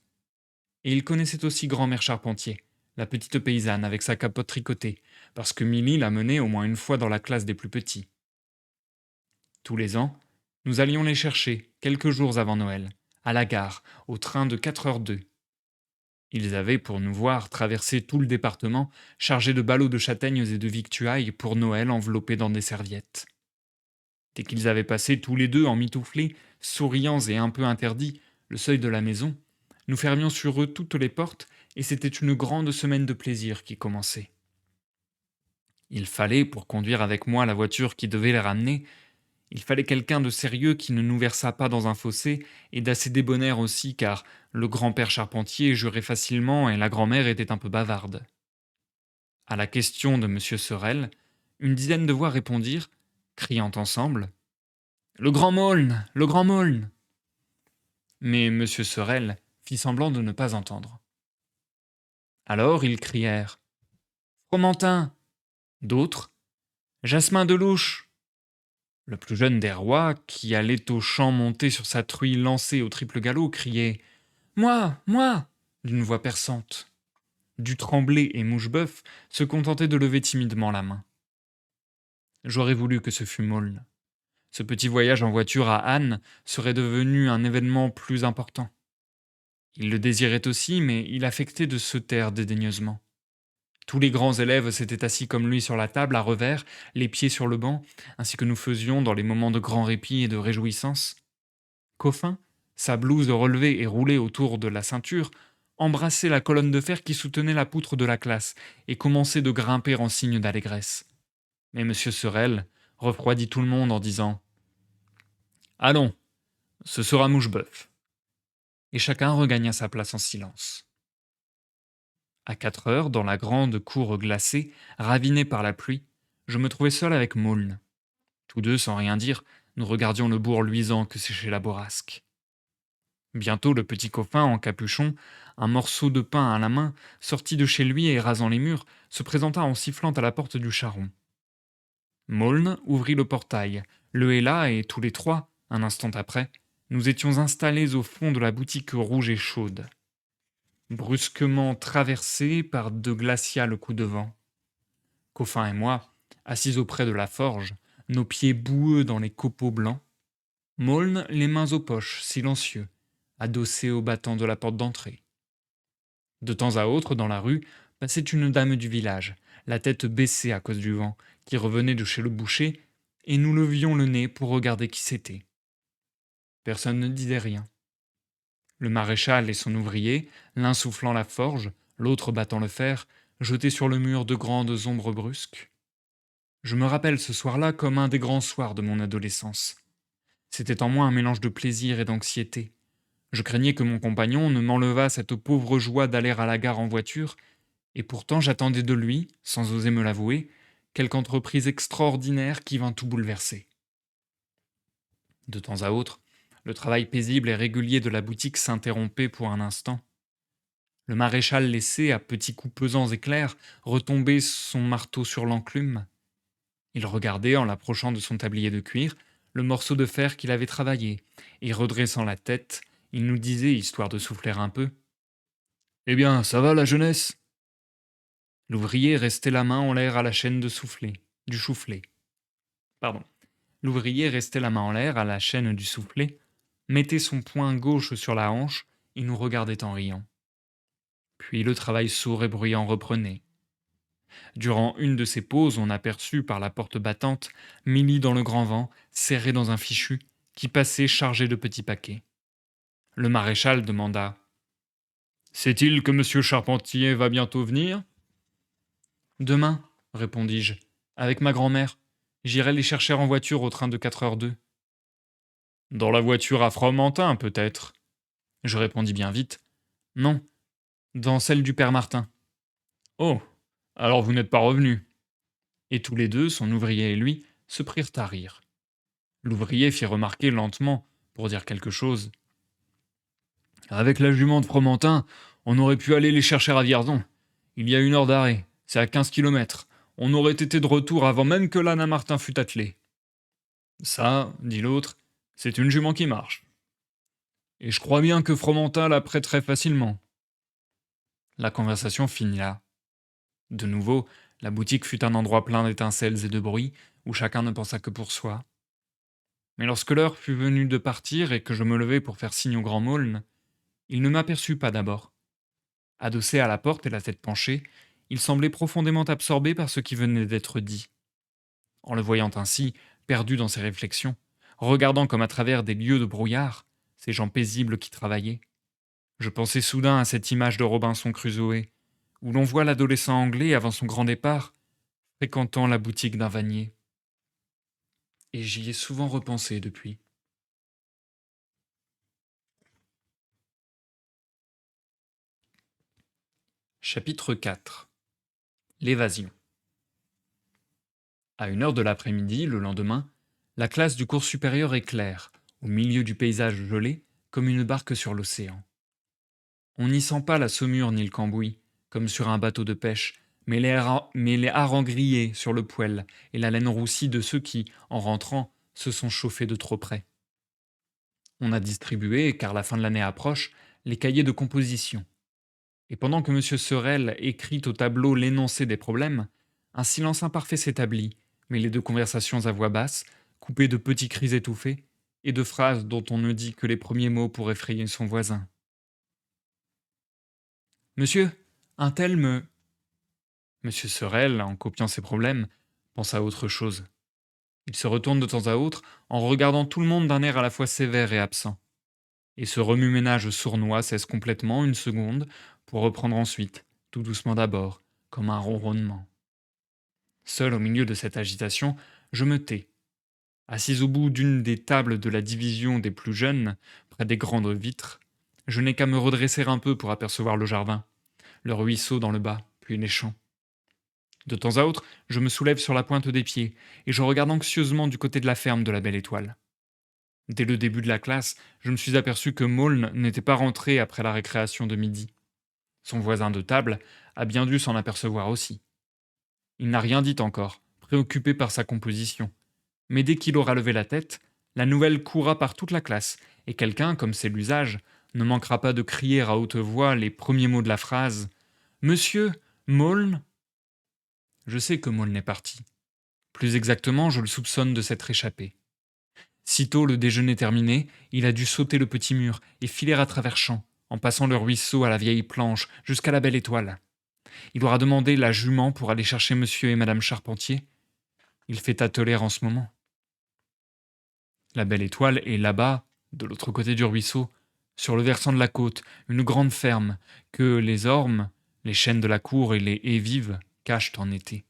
Et il connaissait aussi grand-mère Charpentier, la petite paysanne avec sa capote tricotée, parce que Milly l'a menée au moins une fois dans la classe des plus petits. Tous les ans, nous allions les chercher, quelques jours avant Noël, à la gare, au train de 4h02. Ils avaient, pour nous voir, traversé tout le département, chargés de ballots de châtaignes et de victuailles pour Noël enveloppés dans des serviettes. Dès qu'ils avaient passé tous les deux en mitouflés, souriants et un peu interdits, le seuil de la maison, nous fermions sur eux toutes les portes, et c'était une grande semaine de plaisir qui commençait. Il fallait, pour conduire avec moi la voiture qui devait les ramener, il fallait quelqu'un de sérieux qui ne nous versât pas dans un fossé, et d'assez débonnaire aussi, car le grand-père Charpentier jurait facilement et la grand-mère était un peu bavarde. À la question de monsieur Sorel, une dizaine de voix répondirent, criant ensemble: Le grand Maulne! Le grand Maulne! Mais monsieur Sorel fit semblant de ne pas entendre. Alors ils crièrent: Fromentin! D'autres: Jasmin de Louche! Le plus jeune des rois, qui allait au champ monté sur sa truie lancée au triple galop, criait: Moi! Moi! D'une voix perçante. Du Tremblay et Mouchebeuf se contentaient de lever timidement la main. J'aurais voulu que ce fût Maulne. Ce petit voyage en voiture à Anne serait devenu un événement plus important. Il le désirait aussi, mais il affectait de se taire dédaigneusement. Tous les grands élèves s'étaient assis comme lui sur la table, à revers, les pieds sur le banc, ainsi que nous faisions dans les moments de grand répit et de réjouissance. Coffin, sa blouse relevée et roulée autour de la ceinture, embrassait la colonne de fer qui soutenait la poutre de la classe et commençait de grimper en signe d'allégresse. Mais M. Sorel refroidit tout le monde en disant: Allons, ce sera Mouchebeuf. Et chacun regagna sa place en silence. À 4h, dans la grande cour glacée, ravinée par la pluie, je me trouvais seul avec Maulne. Tous deux, sans rien dire, nous regardions le bourg luisant que séchait la bourrasque. Bientôt, le petit copain en capuchon, un morceau de pain à la main, sortit de chez lui et rasant les murs, se présenta en sifflant à la porte du charron. Maulne ouvrit le portail, le héla et tous les trois, un instant après, nous étions installés au fond de la boutique rouge et chaude, brusquement traversée par de glaciales coups de vent. Coffin et moi, assis auprès de la forge, nos pieds boueux dans les copeaux blancs, Maulne les mains aux poches, silencieux, adossé au battant de la porte d'entrée. De temps à autre, dans la rue, passait une dame du village, la tête baissée à cause du vent, qui revenait de chez le boucher, et nous levions le nez pour regarder qui c'était. Personne ne disait rien. Le maréchal et son ouvrier, l'un soufflant la forge, l'autre battant le fer, jetaient sur le mur de grandes ombres brusques. Je me rappelle ce soir-là comme un des grands soirs de mon adolescence. C'était en moi un mélange de plaisir et d'anxiété. Je craignais que mon compagnon ne m'enlevât cette pauvre joie d'aller à la gare en voiture, et pourtant j'attendais de lui, sans oser me l'avouer, quelque entreprise extraordinaire qui vint tout bouleverser. De temps à autre, le travail paisible et régulier de la boutique s'interrompait pour un instant. Le maréchal laissait, à petits coups pesants et clairs, retomber son marteau sur l'enclume. Il regardait, en l'approchant de son tablier de cuir, le morceau de fer qu'il avait travaillé, et redressant la tête, il nous disait, histoire de souffler un peu: Eh bien, ça va la jeunesse? L'ouvrier restait la main en l'air à la chaîne de soufflet, du soufflet. Pardon. L'ouvrier restait la main en l'air à la chaîne du soufflet, mettait son poing gauche sur la hanche et nous regardait en riant. Puis le travail sourd et bruyant reprenait. Durant une de ces pauses, on aperçut par la porte battante Milly dans le grand vent, serrée dans un fichu, qui passait chargé de petits paquets. Le maréchal demanda: Sait-il que monsieur Charpentier va bientôt venir? Demain, répondis-je, avec ma grand-mère. J'irai les chercher en voiture au train de 4h02. Dans la voiture à Fromentin, peut-être. Je répondis bien vite. Non, dans celle du père Martin. Oh, alors vous n'êtes pas revenu. Et tous les deux, son ouvrier et lui, se prirent à rire. L'ouvrier fit remarquer lentement, pour dire quelque chose. Avec la jument de Fromentin, on aurait pu aller les chercher à Vierzon. Il y a 1 heure d'arrêt, c'est à 15 kilomètres. On aurait été de retour avant même que l'âne à Martin fût attelé. Ça, dit l'autre, c'est une jument qui marche. Et je crois bien que Fromentin la prêterait facilement. La conversation finit là. De nouveau, la boutique fut un endroit plein d'étincelles et de bruit, où chacun ne pensa que pour soi. Mais lorsque l'heure fut venue de partir et que je me levai pour faire signe au grand Maulne, il ne m'aperçut pas d'abord. Adossé à la porte et la tête penchée, il semblait profondément absorbé par ce qui venait d'être dit. En le voyant ainsi, perdu dans ses réflexions, regardant comme à travers des lieues de brouillard, ces gens paisibles qui travaillaient, je pensai soudain à cette image de Robinson Crusoe, où l'on voit l'adolescent anglais avant son grand départ, fréquentant la boutique d'un vannier. Et j'y ai souvent repensé depuis. Chapitre 4. L'évasion. À 1 heure de l'après-midi, le lendemain, la classe du cours supérieur éclaire, au milieu du paysage gelé, comme une barque sur l'océan. On n'y sent pas la saumure ni le cambouis, comme sur un bateau de pêche, mais les harengs grillés sur le poêle et la laine roussie de ceux qui, en rentrant, se sont chauffés de trop près. On a distribué, car la fin de l'année approche, les cahiers de composition. Et pendant que M. Sorel écrit au tableau l'énoncé des problèmes, un silence imparfait s'établit, mêlé de conversations à voix basse, coupées de petits cris étouffés, et de phrases dont on ne dit que les premiers mots pour effrayer son voisin. Monsieur, un tel me. Monsieur Sorel, en copiant ses problèmes, pense à autre chose. Il se retourne de temps à autre en regardant tout le monde d'un air à la fois sévère et absent. Et ce remue-ménage sournois cesse complètement 1 seconde pour reprendre ensuite, tout doucement d'abord, comme un ronronnement. Seul au milieu de cette agitation, je me tais. Assis au bout d'une des tables de la division des plus jeunes, près des grandes vitres, je n'ai qu'à me redresser un peu pour apercevoir le jardin, le ruisseau dans le bas, puis les champs. De temps à autre, je me soulève sur la pointe des pieds et je regarde anxieusement du côté de la ferme de la Belle Étoile. Dès le début de la classe, je me suis aperçu que Maulne n'était pas rentré après la récréation de midi. Son voisin de table a bien dû s'en apercevoir aussi. Il n'a rien dit encore, préoccupé par sa composition. Mais dès qu'il aura levé la tête, la nouvelle courra par toute la classe, et quelqu'un, comme c'est l'usage, ne manquera pas de crier à haute voix les premiers mots de la phrase. Monsieur, Maulne. Je sais que Maulne est parti. Plus exactement, je le soupçonne de s'être échappé. Sitôt le déjeuner terminé, il a dû sauter le petit mur et filer à travers champs, en passant le ruisseau à la vieille planche, jusqu'à la Belle Étoile. Il aura demandé la jument pour aller chercher monsieur et madame Charpentier. Il fait atteler en ce moment. La Belle Étoile est là-bas, de l'autre côté du ruisseau, sur le versant de la côte, une grande ferme, que les ormes, les chênes de la cour et les haies vives cachent en été.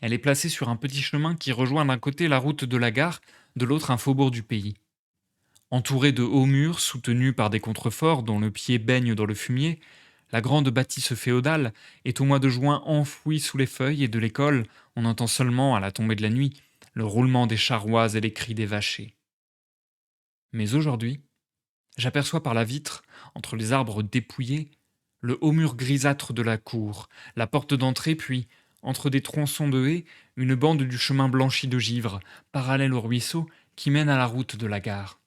Elle est placée sur un petit chemin qui rejoint d'un côté la route de la gare, de l'autre un faubourg du pays. Entourée de hauts murs soutenus par des contreforts dont le pied baigne dans le fumier, la grande bâtisse féodale est au mois de juin enfouie sous les feuilles et de l'école, on entend seulement, à la tombée de la nuit, le roulement des charrois et les cris des vachers. Mais aujourd'hui, j'aperçois par la vitre, entre les arbres dépouillés, le haut mur grisâtre de la cour, la porte d'entrée, puis, entre des tronçons de haies, une bande du chemin blanchi de givre, parallèle au ruisseau, qui mène à la route de la gare.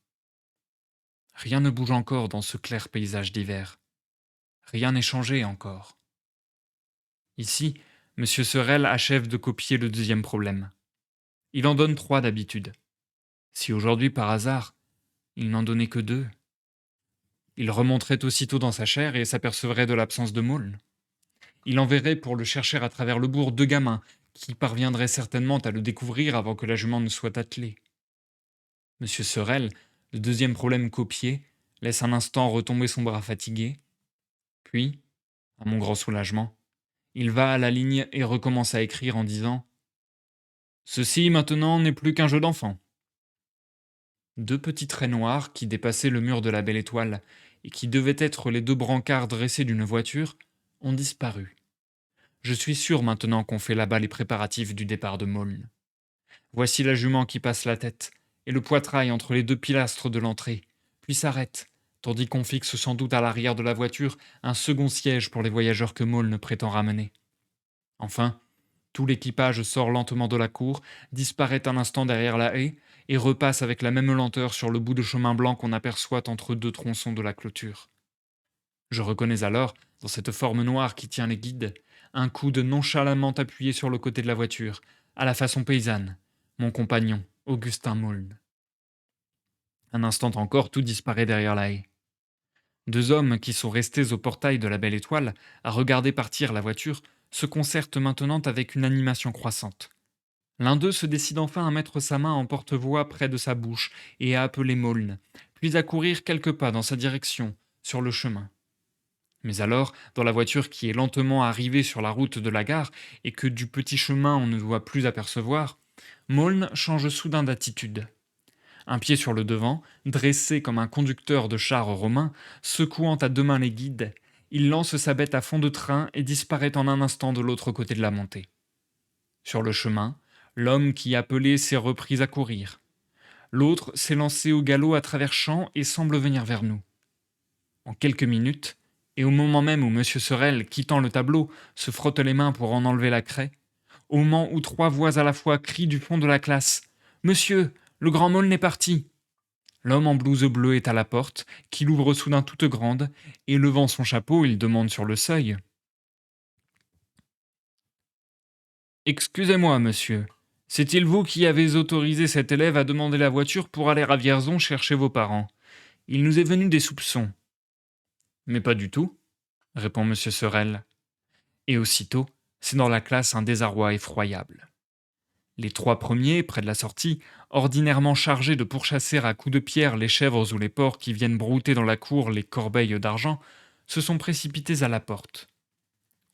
Rien ne bouge encore dans ce clair paysage d'hiver. Rien n'est changé encore. Ici, M. Sorel achève de copier le deuxième problème. Il en donne 3 d'habitude. Si aujourd'hui, par hasard, il n'en donnait que 2, il remonterait aussitôt dans sa chaire et s'apercevrait de l'absence de Maulne. Il enverrait pour le chercher à travers le bourg 2 gamins, qui parviendraient certainement à le découvrir avant que la jument ne soit attelée. M. Sorel, le deuxième problème copié, laisse un instant retomber son bras fatigué, Puis, à mon grand soulagement, il va à la ligne et recommence à écrire en disant: Ceci maintenant n'est plus qu'un jeu d'enfant. Deux petits traits noirs qui dépassaient le mur de la belle étoile et qui devaient être les deux brancards dressés d'une voiture ont disparu. Je suis sûr maintenant qu'on fait là-bas les préparatifs du départ de Maulne. Voici la jument qui passe la tête et le poitrail entre les deux pilastres de l'entrée, puis s'arrête, tandis qu'on fixe sans doute à l'arrière de la voiture un second siège pour les voyageurs que Maulne prétend ramener. Enfin, tout l'équipage sort lentement de la cour, disparaît un instant derrière la haie et repasse avec la même lenteur sur le bout de chemin blanc qu'on aperçoit entre deux tronçons de la clôture. Je reconnais alors, dans cette forme noire qui tient les guides, un coude nonchalamment appuyé sur le côté de la voiture, à la façon paysanne, mon compagnon, Augustin Maulne. Un instant encore, tout disparaît derrière la haie. Deux hommes qui sont restés au portail de la Belle Étoile, à regarder partir la voiture, se concertent maintenant avec une animation croissante. L'un d'eux se décide enfin à mettre sa main en porte-voix près de sa bouche et à appeler Maulne, puis à courir quelques pas dans sa direction, sur le chemin. Mais alors, dans la voiture qui est lentement arrivée sur la route de la gare et que du petit chemin on ne doit plus apercevoir, Maulne change soudain d'attitude. Un pied sur le devant, dressé comme un conducteur de char romain, secouant à deux mains les guides, il lance sa bête à fond de train et disparaît en un instant de l'autre côté de la montée. Sur le chemin, l'homme qui appelait s'est repris à courir. L'autre s'est lancé au galop à travers champs et semble venir vers nous. En quelques minutes, et au moment même où M. Sorel, quittant le tableau, se frotte les mains pour en enlever la craie, au moment où trois voix à la fois crient du fond de la classe: Monsieur, le grand Maulne est parti! L'homme en blouse bleue est à la porte, qu'il ouvre soudain toute grande, et levant son chapeau, il demande sur le seuil: Excusez-moi, monsieur, c'est-il vous qui avez autorisé cet élève à demander la voiture pour aller à Vierzon chercher vos parents? Il nous est venu des soupçons. Mais pas du tout, répond M. Sorel. Et aussitôt, c'est dans la classe un désarroi effroyable. Les trois premiers, près de la sortie, ordinairement chargés de pourchasser à coups de pierre les chèvres ou les porcs qui viennent brouter dans la cour les corbeilles d'argent, se sont précipités à la porte.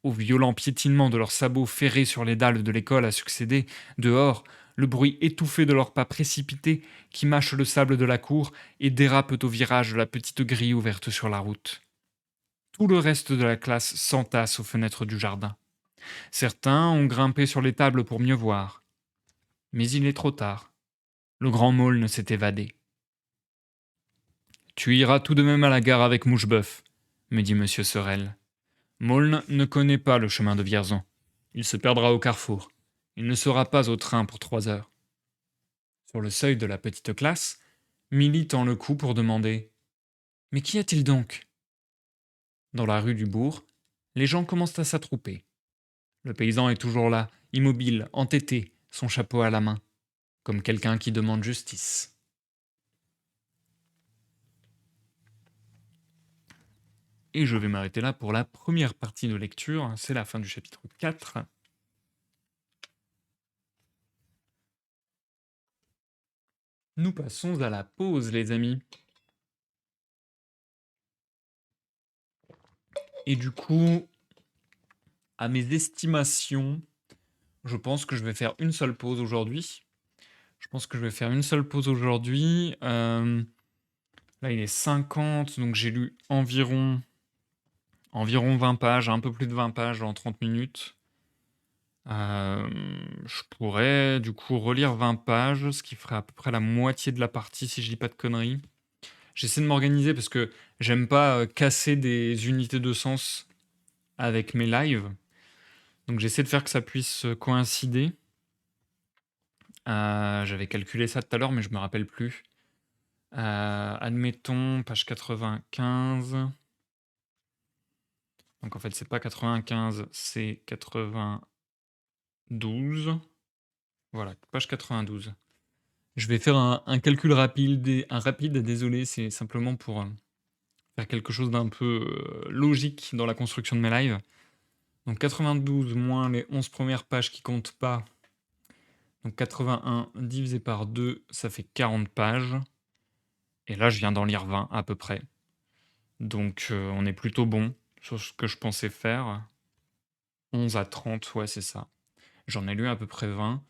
Au violent piétinement de leurs sabots ferrés sur les dalles de l'école a succédé, dehors, le bruit étouffé de leurs pas précipités qui mâchent le sable de la cour et dérapent au virage de la petite grille ouverte sur la route. Tout le reste de la classe s'entasse aux fenêtres du jardin. Certains ont grimpé sur les tables pour mieux voir. Mais il est trop tard. Le grand Maulne s'est évadé. Tu iras tout de même à la gare avec Moucheboeuf, me dit M. Sorel. Maulne ne connaît pas le chemin de Vierzon. Il se perdra au carrefour. Il ne sera pas au train pour 3 heures. Sur le seuil de la petite classe, Milly tend le cou pour demander: Mais qu'y a-t-il donc? Dans la rue du bourg, les gens commencent à s'attrouper. Le paysan est toujours là, immobile, entêté, son chapeau à la main, comme quelqu'un qui demande justice. Et je vais m'arrêter là pour la première partie de lecture. C'est la fin du chapitre 4. Nous passons à la pause, les amis. Et du coup, à mes estimations, je pense que je vais faire une seule pause aujourd'hui. Là, il est 50, donc j'ai lu environ 20 pages, un peu plus de 20 pages en 30 minutes. Je pourrais du coup relire 20 pages, ce qui ferait à peu près la moitié de la partie si je dis pas de conneries. J'essaie de m'organiser parce que j'aime pas casser des unités de sens avec mes lives. Donc j'essaie de faire que ça puisse coïncider. J'avais calculé ça tout à l'heure, mais je me rappelle plus. Admettons, page 95. Donc en fait, c'est pas 95, c'est 92. Voilà, page 92. Je vais faire un calcul rapide, désolé, c'est simplement pour faire quelque chose d'un peu logique dans la construction de mes lives. Donc 92 moins les 11 premières pages qui comptent pas. Donc 81 divisé par 2, ça fait 40 pages. Et là, je viens d'en lire 20 à peu près. Donc on est plutôt bon. sur ce que je pensais faire. 11 à 30, ouais, c'est ça. J'en ai lu à peu près 20.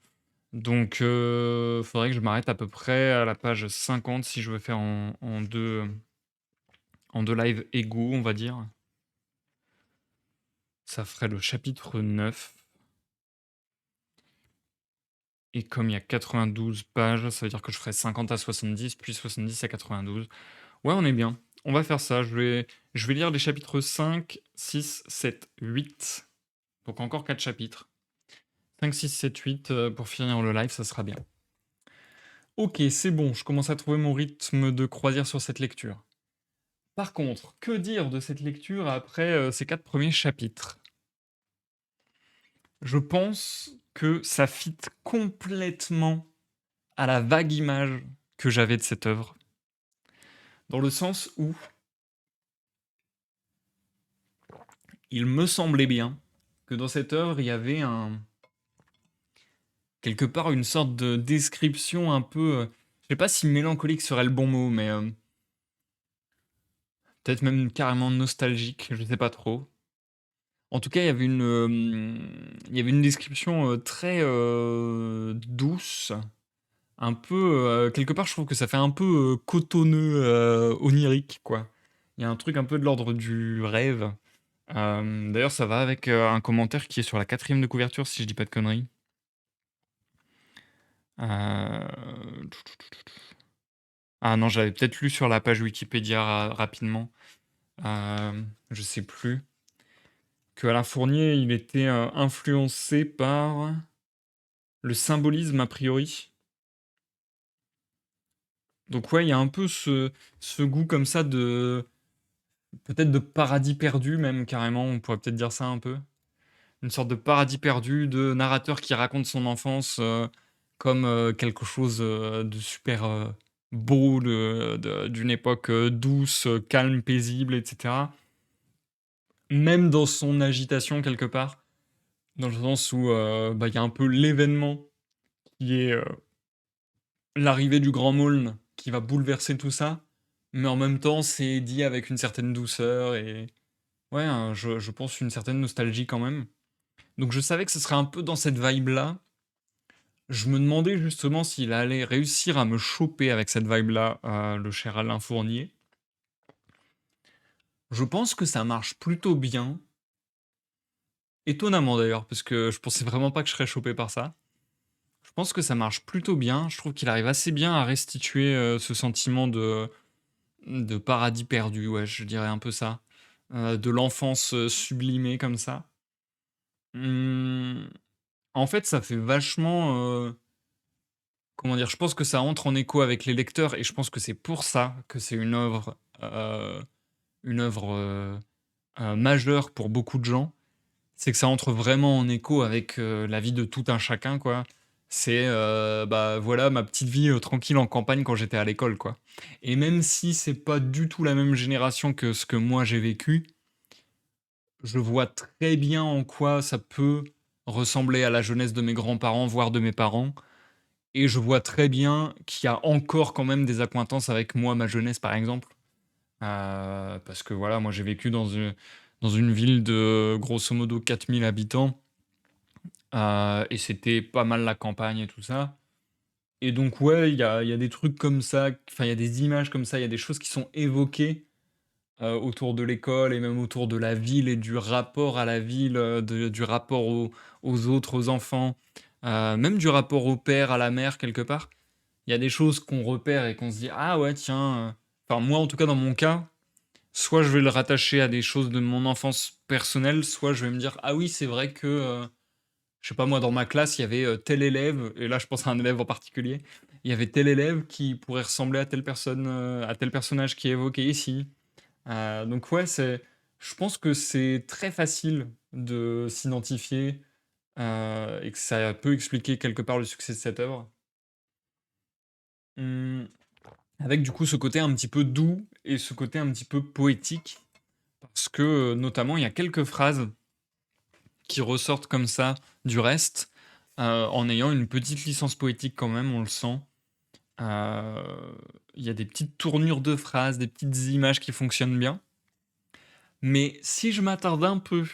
Donc, faudrait que je m'arrête à peu près à la page 50 si je veux faire en 2 lives égaux, on va dire. Ça ferait le chapitre 9. Et comme il y a 92 pages, ça veut dire que je ferai 50 à 70, puis 70 à 92. Ouais, on est bien. On va faire ça. Je vais lire les chapitres 5, 6, 7, 8. Donc encore 4 chapitres. 5, 6, 7, 8 pour finir le live, ça sera bien. Ok, c'est bon, je commence à trouver mon rythme de croisière sur cette lecture. Par contre, que dire de cette lecture après ces 4 premiers chapitres? Je pense que ça fit complètement à la vague image que j'avais de cette œuvre. Dans le sens où il me semblait bien que dans cette œuvre, il y avait quelque part une sorte de description un peu, je sais pas si mélancolique serait le bon mot, mais peut-être même carrément nostalgique, je sais pas trop. En tout cas, il y avait une description très douce, un peu, quelque part, je trouve que ça fait un peu cotonneux, onirique, quoi. Il y a un truc un peu de l'ordre du rêve. D'ailleurs, ça va avec un commentaire qui est sur la quatrième de couverture, si je dis pas de conneries. Euh, Ah non, j'avais peut-être lu sur la page Wikipédia rapidement. Je sais plus. Que Alain Fournier, il était influencé par le symbolisme a priori. Donc ouais, il y a un peu ce goût comme ça de peut-être de paradis perdu même carrément, on pourrait peut-être dire ça un peu. Une sorte de paradis perdu de narrateur qui raconte son enfance comme quelque chose de super beau, d'une époque douce, calme, paisible, etc. Même dans son agitation quelque part, dans le sens où bah, il y a un peu l'événement qui est l'arrivée du Grand Maulne qui va bouleverser tout ça, mais en même temps c'est dit avec une certaine douceur et ouais, je pense une certaine nostalgie quand même. Donc je savais que ce serait un peu dans cette vibe-là. Je me demandais justement s'il allait réussir à me choper avec cette vibe-là, le cher Alain Fournier. Je pense que ça marche plutôt bien. Étonnamment d'ailleurs, parce que je pensais vraiment pas que je serais chopé par ça. Je pense que ça marche plutôt bien. Je trouve qu'il arrive assez bien à restituer ce sentiment de paradis perdu, ouais, je dirais un peu ça. De l'enfance sublimée comme ça. Hum, En fait, ça fait vachement. Comment dire? Je pense que ça entre en écho avec les lecteurs et je pense que c'est pour ça que c'est une œuvre majeure pour beaucoup de gens. C'est que ça entre vraiment en écho avec la vie de tout un chacun, quoi. C'est bah voilà ma petite vie tranquille en campagne quand j'étais à l'école, quoi. Et même si c'est pas du tout la même génération que ce que moi j'ai vécu, je vois très bien en quoi ça peut ressembler à la jeunesse de mes grands-parents, voire de mes parents. Et je vois très bien qu'il y a encore quand même des accointances avec moi, ma jeunesse, par exemple. Parce que voilà, moi j'ai vécu dans une ville de grosso modo 4000 habitants. Et c'était pas mal la campagne et tout ça. Et donc ouais, il y a des trucs comme ça, enfin il y a des images comme ça, il y a des choses qui sont évoquées autour de l'école et même autour de la ville et du rapport à la ville, du rapport aux autres, aux enfants, même du rapport au père, à la mère quelque part. Il y a des choses qu'on repère et qu'on se dit ah ouais tiens, enfin moi en tout cas dans mon cas, soit je vais le rattacher à des choses de mon enfance personnelle, soit je vais me dire ah oui c'est vrai que je sais pas moi dans ma classe il y avait tel élève et là je pense à un élève en particulier, il y avait tel élève qui pourrait ressembler à telle personne, à tel personnage qui est évoqué ici. Donc ouais c'est, je pense que c'est très facile de s'identifier et que ça peut expliquer quelque part le succès de cette œuvre. Hum, Avec du coup ce côté un petit peu doux et ce côté un petit peu poétique, parce que notamment il y a quelques phrases qui ressortent comme ça du reste, en ayant une petite licence poétique quand même, on le sent. Il y a des petites tournures de phrases, des petites images qui fonctionnent bien. Mais si je m'attarde un peu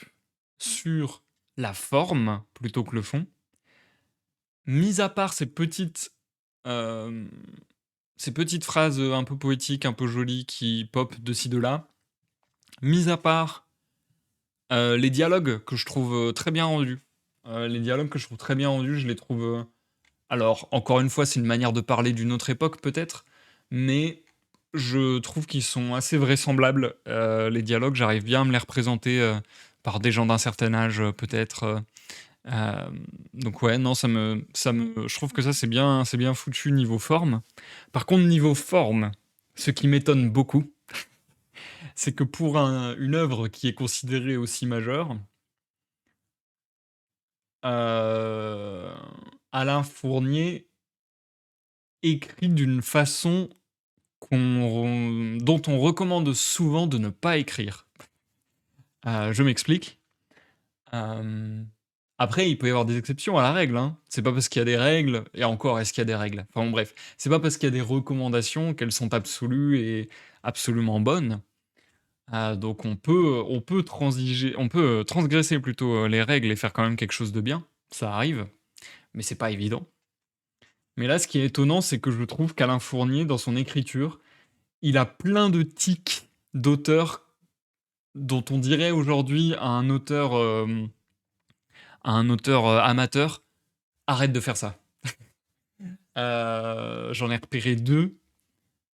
sur la forme plutôt que le fond, mis à part hem, ces petites phrases, un peu poétiques, un peu jolies qui pop de ci de là, mis à part, les dialogues que je trouve, très bien rendus. Les dialogues que je trouve très bien rendus, je les trouve, alors encore une fois, c'est une manière de parler d'une autre époque peut-être, mais je trouve qu'ils sont assez vraisemblables, les dialogues. J'arrive bien à me les représenter, par des gens d'un certain âge, peut-être, donc ouais, non, je trouve que ça, c'est bien foutu niveau forme. Par contre, niveau forme, ce qui m'étonne beaucoup, c'est que pour une œuvre qui est considérée aussi majeure, heu, Alain Fournier écrit d'une façon dont on recommande souvent de ne pas écrire. Je m'explique. Hem, Après, il peut y avoir des exceptions à la règle, hein. C'est pas parce qu'il y a des règles et encore, est-ce qu'il y a des règles? Enfin bon, bref, c'est pas parce qu'il y a des recommandations qu'elles sont absolues et absolument bonnes. Donc on peut, transgresser plutôt, les règles et faire quand même quelque chose de bien. Ça arrive, mais c'est pas évident. Mais là, ce qui est étonnant, c'est que je trouve qu'Alain Fournier, dans son écriture, il a plein de tics d'auteur dont on dirait aujourd'hui à un auteur, amateur: «Arrête de faire ça». J'en ai repéré 2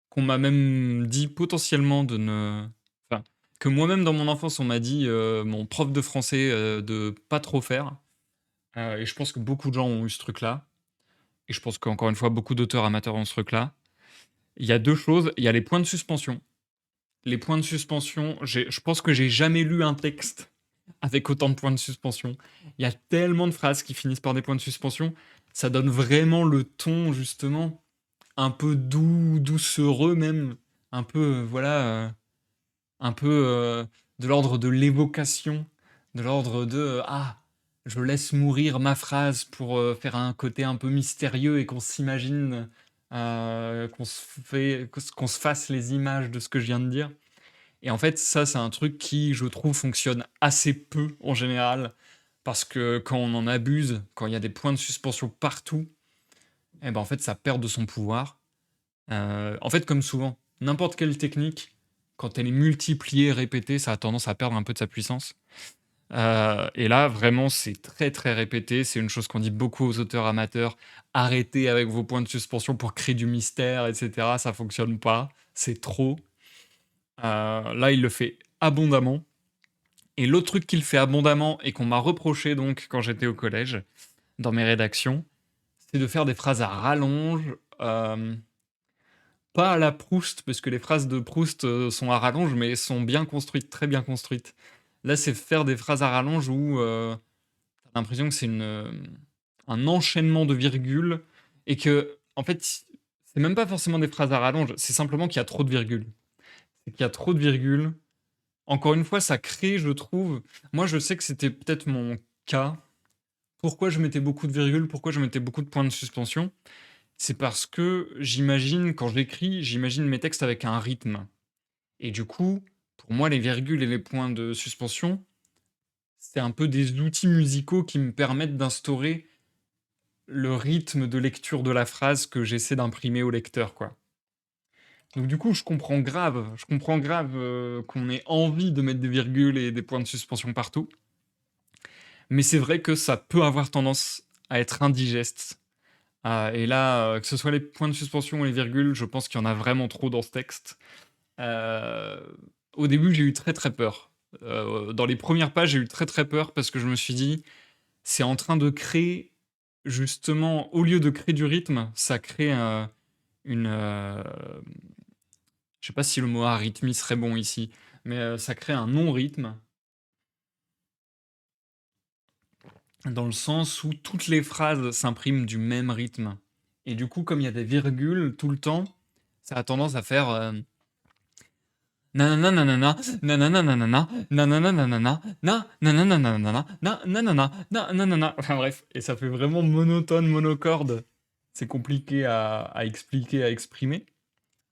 qu'on m'a même dit potentiellement de ne enfin, que moi-même dans mon enfance on m'a dit, mon prof de français, de pas trop faire, et je pense que beaucoup de gens ont eu ce truc-là et je pense qu'encore une fois beaucoup d'auteurs amateurs ont ce truc-là. Il y a 2 choses, il y a les points de suspension. Les points de suspension, je pense que j'ai jamais lu un texte avec autant de points de suspension. Il y a tellement de phrases qui finissent par des points de suspension, ça donne vraiment le ton justement, un peu doux, doucereux même, un peu, voilà, un peu, de l'ordre de l'évocation, de l'ordre de, «Ah, je laisse mourir ma phrase pour, faire un côté un peu mystérieux et qu'on s'imagine, qu'on se fasse les images de ce que je viens de dire». Et en fait, ça, c'est un truc qui, je trouve, fonctionne assez peu en général, parce que quand on en abuse, quand il y a des points de suspension partout, et ben, en fait, ça perd de son pouvoir. En fait, comme souvent, n'importe quelle technique, quand elle est multipliée, répétée, ça a tendance à perdre un peu de sa puissance. Et là, vraiment, c'est très, très répété. C'est une chose qu'on dit beaucoup aux auteurs amateurs: «Arrêtez avec vos points de suspension pour créer du mystère et cetera, ça fonctionne pas, c'est trop». Là, il le fait abondamment. Et l'autre truc qu'il fait abondamment et qu'on m'a reproché donc quand j'étais au collège, dans mes rédactions, c'est de faire des phrases à rallonge, pas à la Proust, parce que les phrases de Proust, sont à rallonge, mais sont bien construites, très bien construites. Là, c'est faire des phrases à rallonge où, tu l'impression que c'est un enchaînement de virgules et que en fait, c'est même pas forcément des phrases à rallonge, c'est simplement qu'il y a trop de virgules. C'est qu'il y a trop de virgules. Encore une fois, ça crée, je trouve, moi, je sais que c'était peut-être mon cas. Pourquoi je mettais beaucoup de virgules? Pourquoi je mettais beaucoup de points de suspension? C'est parce que j'imagine, quand j'écris, j'imagine mes textes avec un rythme. Et du coup, pour moi, les virgules et les points de suspension, c'est un peu des outils musicaux qui me permettent d'instaurer le rythme de lecture de la phrase que j'essaie d'imprimer au lecteur, quoi. Donc du coup, je comprends grave qu'on ait envie de mettre des virgules et des points de suspension partout. Mais c'est vrai que ça peut avoir tendance à être indigeste. Et là, que ce soit les points de suspension ou les virgules, je pense qu'il y en a vraiment trop dans ce texte. Heu, Au début, j'ai eu très, très peur. Dans les premières pages, j'ai eu très, très peur parce que je me suis dit: «C'est en train de créer justement, au lieu de créer du rythme, ça crée, une, je sais pas si le mot arythmie serait bon ici, mais, ça crée un non-rythme, dans le sens où toutes les phrases s'impriment du même rythme et du coup, comme il y a des virgules tout le temps, ça a tendance à faire, nanana nanana, nanana nanana, nanana nanana, nanana nanana, nanana nanana. Enfin bref, et ça fait vraiment monotone, monocorde. C'est compliqué à expliquer, à exprimer,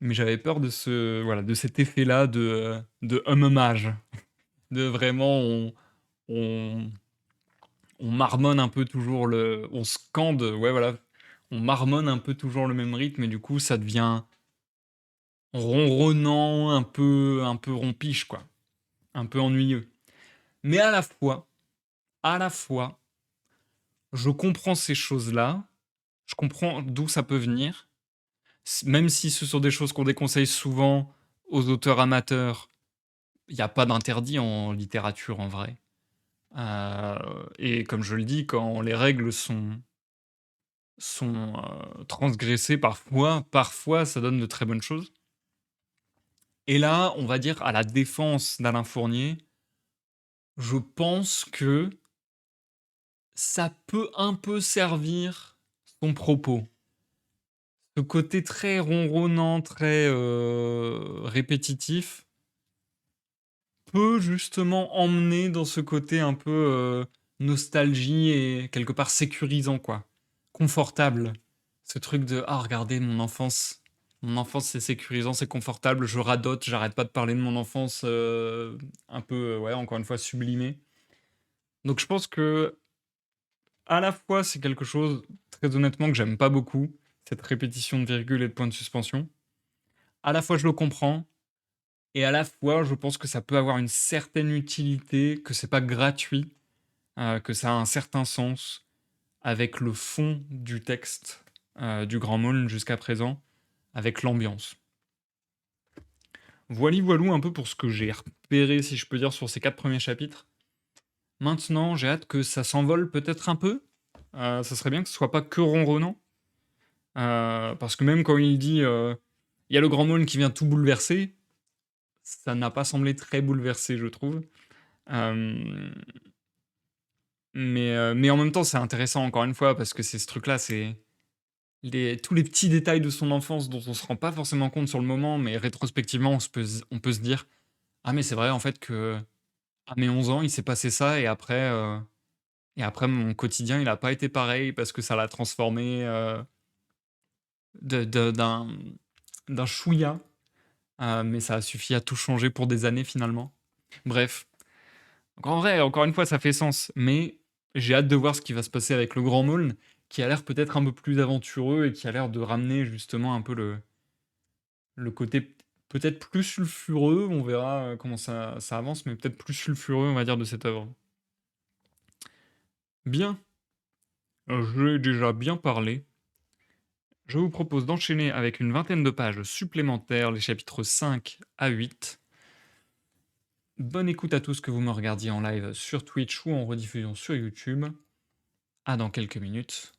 mais j'avais peur de cet effet-là de hommage. De vraiment on on marmonne un peu toujours on scande, ouais, voilà, on marmonne un peu toujours le même rythme et du coup, ça devient ronronnant, un peu rompiche, quoi, un peu ennuyeux. Mais à la fois, je comprends ces choses-là, je comprends d'où ça peut venir, même si ce sont des choses qu'on déconseille souvent aux auteurs amateurs, il y a pas d'interdit en littérature, en vrai. Et comme je le dis, quand les règles sont transgressées parfois ça donne de très bonnes choses. Et là, on va dire à la défense d'Alain Fournier, je pense que ça peut un peu servir son propos. Ce côté très ronronnant, très, répétitif, peut justement emmener dans ce côté un peu, nostalgie et quelque part sécurisant, quoi. Confortable. Ce truc de: «Ah regardez mon enfance c'est sécurisant, c'est confortable, je radote, j'arrête pas de parler de mon enfance», un peu, ouais, encore une fois sublimée. Donc je pense que à la fois c'est quelque chose, très honnêtement, que j'aime pas beaucoup, cette répétition de virgules et de points de suspension. À la fois je le comprends et à la fois je pense que ça peut avoir une certaine utilité, que c'est pas gratuit, que ça a un certain sens avec le fond du texte, du Grand Maulne jusqu'à présent, avec l'ambiance. Voili voilou un peu pour ce que j'ai repéré, si je peux dire, sur ces 4 premiers chapitres. Maintenant, j'ai hâte que ça s'envole peut-être un peu. Ça serait bien que ce soit pas que ronronnant. Parce que même quand il dit, il y a le Grand Maulne qui vient tout bouleverser, ça n'a pas semblé très bouleversé, je trouve. Hem, mais en même temps, c'est intéressant encore une fois parce que c'est ce truc-là, c'est tous les petits détails de son enfance dont on se rend pas forcément compte sur le moment, mais rétrospectivement, on peut se dire: «Ah mais c'est vrai en fait que à mes 11 ans, il s'est passé ça et après mon quotidien, il a pas été pareil parce que ça l'a transformé, de d'un chouïa, mais ça a suffi à tout changer pour des années finalement». Bref, donc en vrai, encore une fois, ça fait sens, mais j'ai hâte de voir ce qui va se passer avec le Grand Maulne, qui a l'air peut-être un peu plus aventureux et qui a l'air de ramener justement un peu le côté peut-être plus sulfureux, on verra, comment ça avance, mais peut-être plus sulfureux, on va dire, de cette œuvre. Bien, j'ai déjà bien parlé. Je vous propose d'enchaîner avec une vingtaine de pages supplémentaires, les chapitres 5 à 8. Bonne écoute à tous que vous me regardiez en live sur Twitch ou en rediffusion sur YouTube. À dans quelques minutes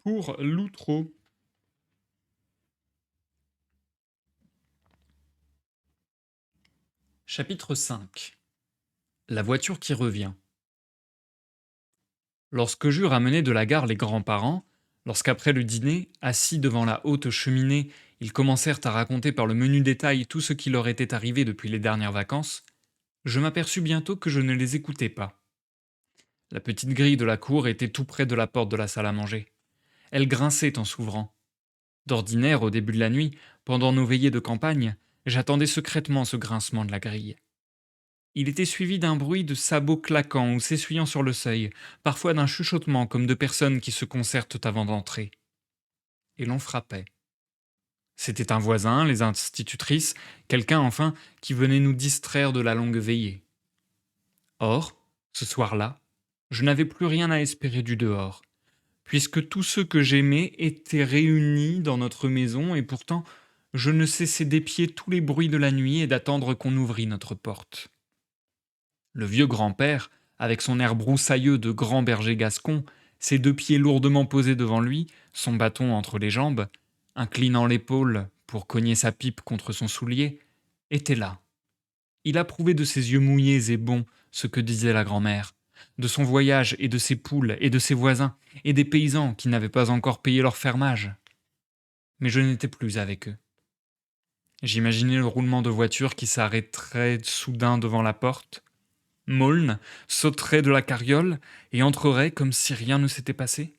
pour l'outro. Chapitre 5. La voiture qui revient. Lorsque j'eus ramené de la gare les grands-parents, lorsqu'après le dîner, assis devant la haute cheminée, ils commencèrent à raconter par le menu détail tout ce qui leur était arrivé depuis les dernières vacances, je m'aperçus bientôt que je ne les écoutais pas. La petite grille de la cour était tout près de la porte de la salle à manger. Elle grinçait en s'ouvrant. D'ordinaire, au début de la nuit, pendant nos veillées de campagne, j'attendais secrètement ce grincement de la grille. Il était suivi d'un bruit de sabots claquant ou s'essuyant sur le seuil, parfois d'un chuchotement comme de personnes qui se concertent avant d'entrer. Et l'on frappait. C'était un voisin, les institutrices, quelqu'un enfin qui venait nous distraire de la longue veillée. Or, ce soir-là, je n'avais plus rien à espérer du dehors, puisque tous ceux que j'aimais étaient réunis dans notre maison et pourtant je ne cessais d'épier tous les bruits de la nuit et d'attendre qu'on ouvrît notre porte. Le vieux grand-père, avec son air broussailleux de grand berger gascon, ses 2 pieds lourdement posés devant lui, son bâton entre les jambes, inclinant l'épaule pour cogner sa pipe contre son soulier, était là. Il approuvait de ses yeux mouillés et bons ce que disait la grand-mère, de son voyage et de ses poules et de ses voisins et des paysans qui n'avaient pas encore payé leur fermage. Mais je n'étais plus avec eux. J'imaginais le roulement de voiture qui s'arrêterait soudain devant la porte. Maulne sauterait de la carriole et entrerait comme si rien ne s'était passé.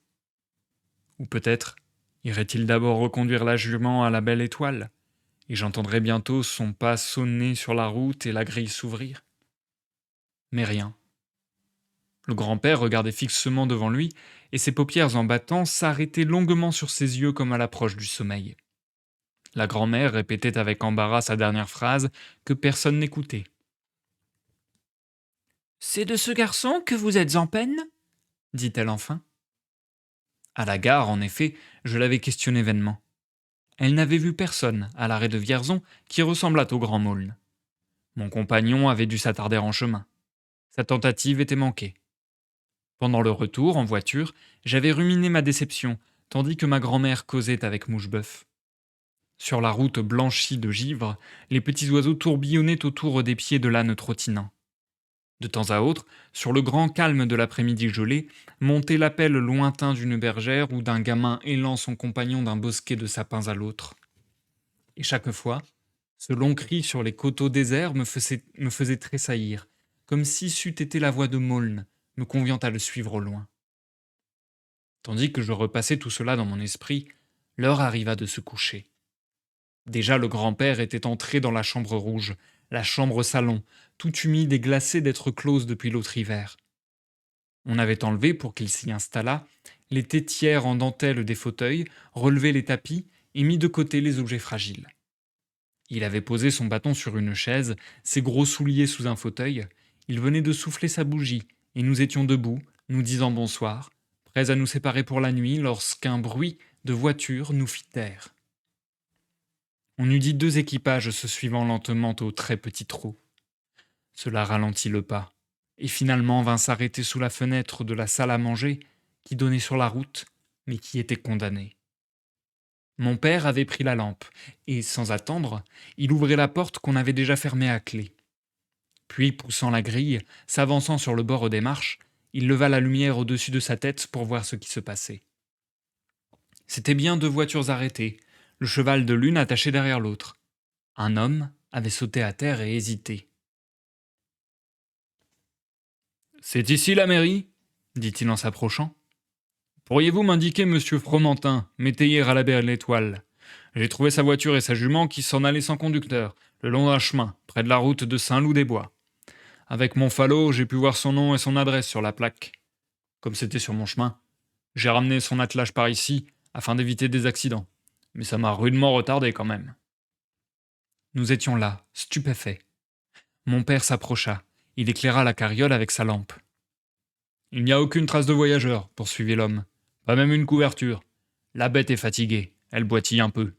Ou peut-être irait-il d'abord reconduire la jument à la belle étoile, et j'entendrais bientôt son pas sonner sur la route et la grille s'ouvrir. Mais rien. Le grand-père regardait fixement devant lui, et ses paupières en battant s'arrêtaient longuement sur ses yeux comme à l'approche du sommeil. La grand-mère répétait avec embarras sa dernière phrase que personne n'écoutait. C'est de ce garçon que vous êtes en peine dit-elle enfin. À la gare, en effet, je l'avais questionnée vainement. Elle n'avait vu personne à l'arrêt de Vierzon qui ressemblât au grand Maulne. Mon compagnon avait dû s'attarder en chemin. Sa tentative était manquée. Pendant le retour, en voiture, j'avais ruminé ma déception, tandis que ma grand-mère causait avec Moucheboeuf. Sur la route blanchie de givre, les petits oiseaux tourbillonnaient autour des pieds de l'âne trottinant. De temps à autre, sur le grand calme de l'après-midi gelé, montait l'appel lointain d'une bergère ou d'un gamin hélant son compagnon d'un bosquet de sapins à l'autre. Et chaque fois, ce long cri sur les coteaux déserts me faisait tressaillir, comme si c'eût été la voix de Maulne, me conviant à le suivre au loin. Tandis que je repassais tout cela dans mon esprit, l'heure arriva de se coucher. Déjà le grand-père était entré dans la chambre rouge, la chambre salon, tout humide et glacée d'être close depuis l'autre hiver. On avait enlevé, pour qu'il s'y installât, les tétières en dentelle des fauteuils, relevé les tapis et mis de côté les objets fragiles. Il avait posé son bâton sur une chaise, ses gros souliers sous un fauteuil, il venait de souffler sa bougie, et nous étions debout, nous disant bonsoir, prêts à nous séparer pour la nuit lorsqu'un bruit de voiture nous fit taire. On eût dit deux équipages se suivant lentement au très petit trot. Cela ralentit le pas, et finalement vint s'arrêter sous la fenêtre de la salle à manger, qui donnait sur la route, mais qui était condamnée. Mon père avait pris la lampe, et, sans attendre, il ouvrait la porte qu'on avait déjà fermée à clé. Puis, poussant la grille, s'avançant sur le bord des marches, il leva la lumière au-dessus de sa tête pour voir ce qui se passait. C'étaient bien deux voitures arrêtées, le cheval de l'une attaché derrière l'autre. Un homme avait sauté à terre et hésité. C'est ici la mairie dit-il en s'approchant. Pourriez-vous m'indiquer monsieur Fromentin, métayer à la Belle Étoile? J'ai trouvé sa voiture et sa jument qui s'en allaient sans conducteur, le long d'un chemin, près de la route de Saint-Loup-des-Bois. Avec mon falot, j'ai pu voir son nom et son adresse sur la plaque. Comme c'était sur mon chemin, j'ai ramené son attelage par ici, afin d'éviter des accidents. Mais ça m'a rudement retardé quand même. Nous étions là, stupéfaits. Mon père s'approcha. Il éclaira la carriole avec sa lampe. Il n'y a aucune trace de voyageur, poursuivit l'homme. Pas même une couverture. La bête est fatiguée, elle boitille un peu.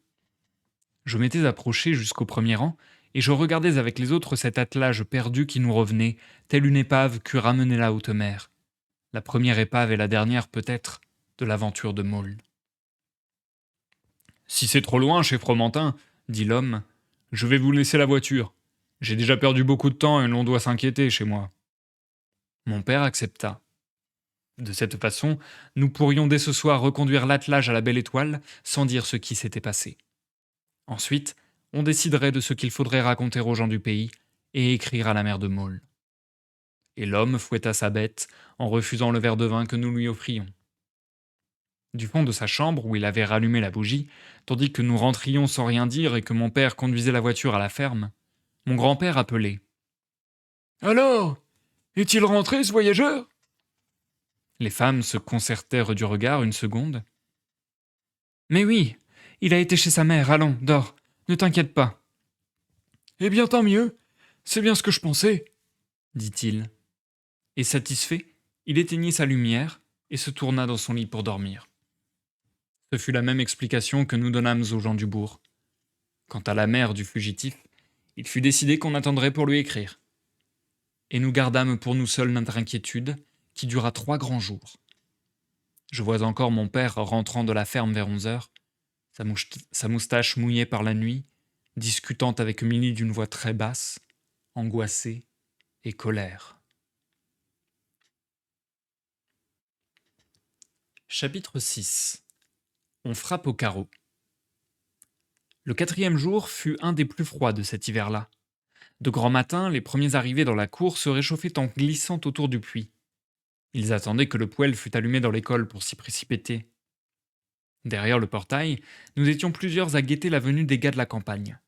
Je m'étais approché jusqu'au premier rang, et je regardais avec les autres cet attelage perdu qui nous revenait, telle une épave qu'eût ramené la haute mer. La première épave et la dernière, peut-être, de l'aventure de Maulne. Si c'est trop loin, chez Fromentin, dit l'homme, je vais vous laisser la voiture. J'ai déjà perdu beaucoup de temps et l'on doit s'inquiéter chez moi. Mon père accepta. De cette façon, nous pourrions dès ce soir reconduire l'attelage à la Belle Étoile sans dire ce qui s'était passé. Ensuite, on déciderait de ce qu'il faudrait raconter aux gens du pays et écrire à la mère de Maulne. Et l'homme fouetta sa bête en refusant le verre de vin que nous lui offrions. Du fond de sa chambre où il avait rallumé la bougie, tandis que nous rentrions sans rien dire et que mon père conduisait la voiture à la ferme, mon grand-père appelait. Alors, est-il rentré ce voyageur? Les femmes se concertèrent du regard une seconde. Mais oui, il a été chez sa mère, allons, dors, ne t'inquiète pas. Eh bien tant mieux, c'est bien ce que je pensais, dit-il. Et satisfait, il éteignit sa lumière et se tourna dans son lit pour dormir. Ce fut la même explication que nous donnâmes aux gens du bourg. Quant à la mère du fugitif, il fut décidé qu'on attendrait pour lui écrire. Et nous gardâmes pour nous seuls notre inquiétude, qui dura 3 grands jours. Je vois encore mon père rentrant de la ferme vers 11 heures, sa moustache mouillée par la nuit, discutant avec Milly d'une voix très basse, angoissée et colère. Chapitre 6. On frappe au carreau. Le 4e jour fut un des plus froids de cet hiver-là. De grand matin, les premiers arrivés dans la cour se réchauffaient en glissant autour du puits. Ils attendaient que le poêle fût allumé dans l'école pour s'y précipiter. Derrière le portail, nous étions plusieurs à guetter la venue des gars de la campagne.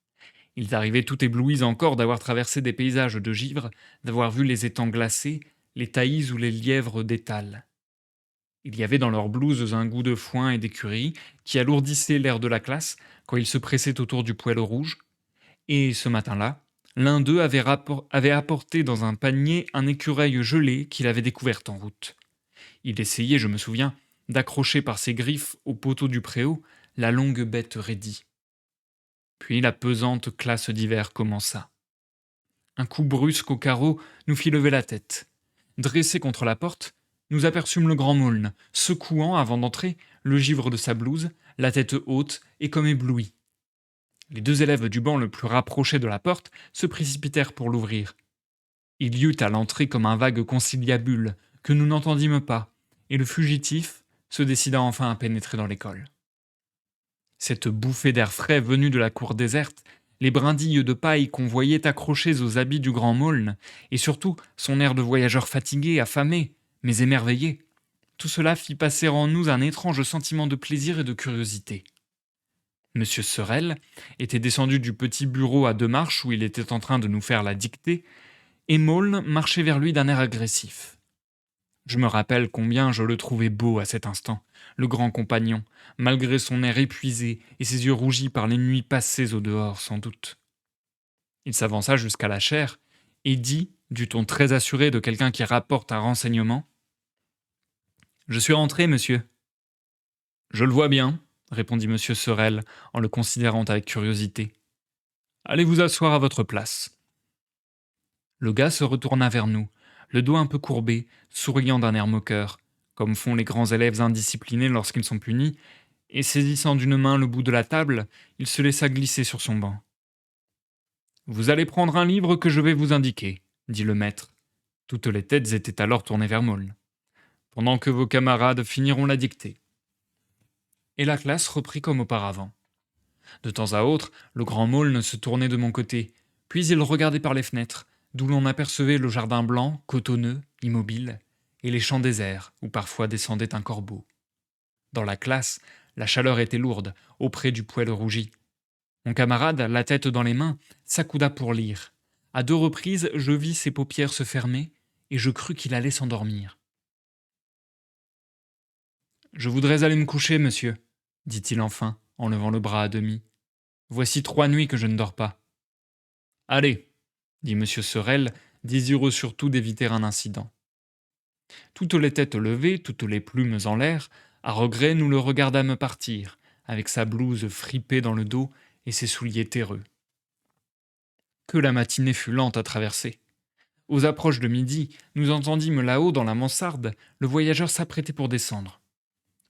Ils arrivaient tout éblouis encore d'avoir traversé des paysages de givre, d'avoir vu les étangs glacés, les taillis ou les lièvres d'étal. Il y avait dans leurs blouses un goût de foin et d'écurie qui alourdissait l'air de la classe quand ils se pressaient autour du poêle rouge, et ce matin-là, l'un d'eux avait apporté dans un panier un écureuil gelé qu'il avait découvert en route. Il essayait, je me souviens, d'accrocher par ses griffes au poteau du préau la longue bête raidie. Puis la pesante classe d'hiver commença. Un coup brusque au carreau nous fit lever la tête. Dressé contre la porte, nous aperçûmes le grand Maulne, secouant, avant d'entrer, le givre de sa blouse, la tête haute et comme ébloui. Les deux élèves du banc le plus rapproché de la porte se précipitèrent pour l'ouvrir. Il y eut à l'entrée comme un vague conciliabule que nous n'entendîmes pas, et le fugitif se décida enfin à pénétrer dans l'école. Cette bouffée d'air frais venue de la cour déserte, les brindilles de paille qu'on voyait accrochées aux habits du grand Maulne, et surtout son air de voyageur fatigué, affamé, mais émerveillé, tout cela fit passer en nous un étrange sentiment de plaisir et de curiosité. Monsieur Sorel était descendu du petit bureau à 2 marches où il était en train de nous faire la dictée, et Maulne marchait vers lui d'un air agressif. Je me rappelle combien je le trouvais beau à cet instant, le grand compagnon, malgré son air épuisé et ses yeux rougis par les nuits passées au dehors, sans doute. Il s'avança jusqu'à la chaire et dit, du ton très assuré de quelqu'un qui rapporte un renseignement: « Je suis rentré, monsieur. » « Je le vois bien, » répondit monsieur Sorel en le considérant avec curiosité. « Allez vous asseoir à votre place. » Le gars se retourna vers nous, le dos un peu courbé, souriant d'un air moqueur, comme font les grands élèves indisciplinés lorsqu'ils sont punis, et saisissant d'une main le bout de la table, il se laissa glisser sur son banc. « Vous allez prendre un livre que je vais vous indiquer, » dit le maître. Toutes les têtes étaient alors tournées vers Maulne. « Pendant que vos camarades finiront la dictée. » Et la classe reprit comme auparavant. De temps à autre, le grand Maulne se tournait de mon côté, puis il regardait par les fenêtres, d'où l'on apercevait le jardin blanc, cotonneux, immobile, et les champs déserts, où parfois descendait un corbeau. Dans la classe, la chaleur était lourde, auprès du poêle rougi. Mon camarade, la tête dans les mains, s'accouda pour lire. À 2 reprises, je vis ses paupières se fermer, et je crus qu'il allait s'endormir. « Je voudrais aller me coucher, monsieur, » dit-il enfin, en levant le bras à demi. « Voici 3 nuits que je ne dors pas. »« Allez, » dit monsieur Sorel, désireux surtout d'éviter un incident. Toutes les têtes levées, toutes les plumes en l'air, à regret nous le regardâmes partir, avec sa blouse fripée dans le dos et ses souliers terreux. Que la matinée fut lente à traverser. Aux approches de midi, nous entendîmes là-haut dans la mansarde le voyageur s'apprêter pour descendre.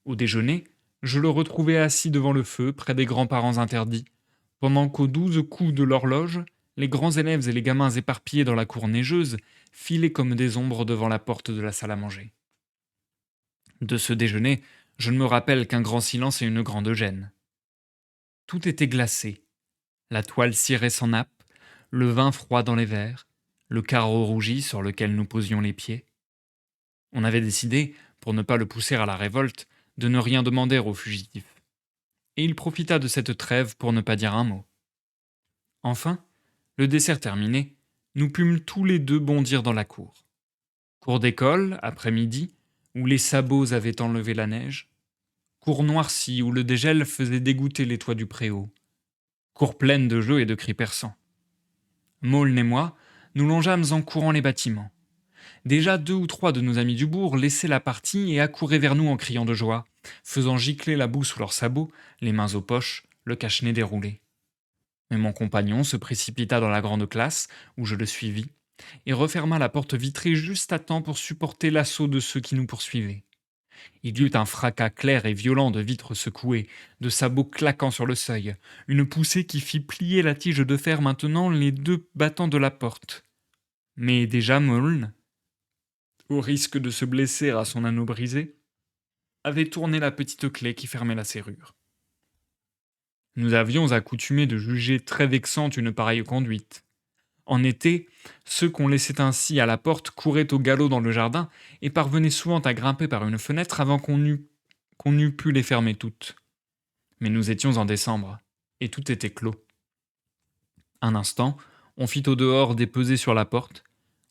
Au déjeuner, je le retrouvai assis devant le feu, près des grands-parents interdits, pendant qu'aux 12 coups de l'horloge, les grands élèves et les gamins éparpillés dans la cour neigeuse filaient comme des ombres devant la porte de la salle à manger. De ce déjeuner, je ne me rappelle qu'un grand silence et une grande gêne. Tout était glacé. La toile cirée sans nappe, le vin froid dans les verres, le carreau rougi sur lequel nous posions les pieds. On avait décidé, pour ne pas le pousser à la révolte, de ne rien demander au fugitif. Et il profita de cette trêve pour ne pas dire un mot. Enfin, le dessert terminé, nous pûmes tous les deux bondir dans la cour. Cour d'école, après-midi, où les sabots avaient enlevé la neige. Cour noircie, où le dégel faisait dégoûter les toits du préau. Cour pleine de jeux et de cris perçants. Maulne et moi, nous longeâmes en courant les bâtiments. Déjà 2 ou 3 de nos amis du bourg laissaient la partie et accouraient vers nous en criant de joie, faisant gicler la boue sous leurs sabots, les mains aux poches, le cache-nez déroulé. Mais mon compagnon se précipita dans la grande classe, où je le suivis, et referma la porte vitrée juste à temps pour supporter l'assaut de ceux qui nous poursuivaient. Il y eut un fracas clair et violent de vitres secouées, de sabots claquant sur le seuil, une poussée qui fit plier la tige de fer maintenant les 2 battants de la porte. Mais déjà Maulne, au risque de se blesser à son anneau brisé, avait tourné la petite clé qui fermait la serrure. Nous avions accoutumé de juger très vexante une pareille conduite. En été, ceux qu'on laissait ainsi à la porte couraient au galop dans le jardin et parvenaient souvent à grimper par une fenêtre avant qu'on eût pu les fermer toutes. Mais nous étions en décembre, et tout était clos. Un instant, on fit au dehors des pesées sur la porte,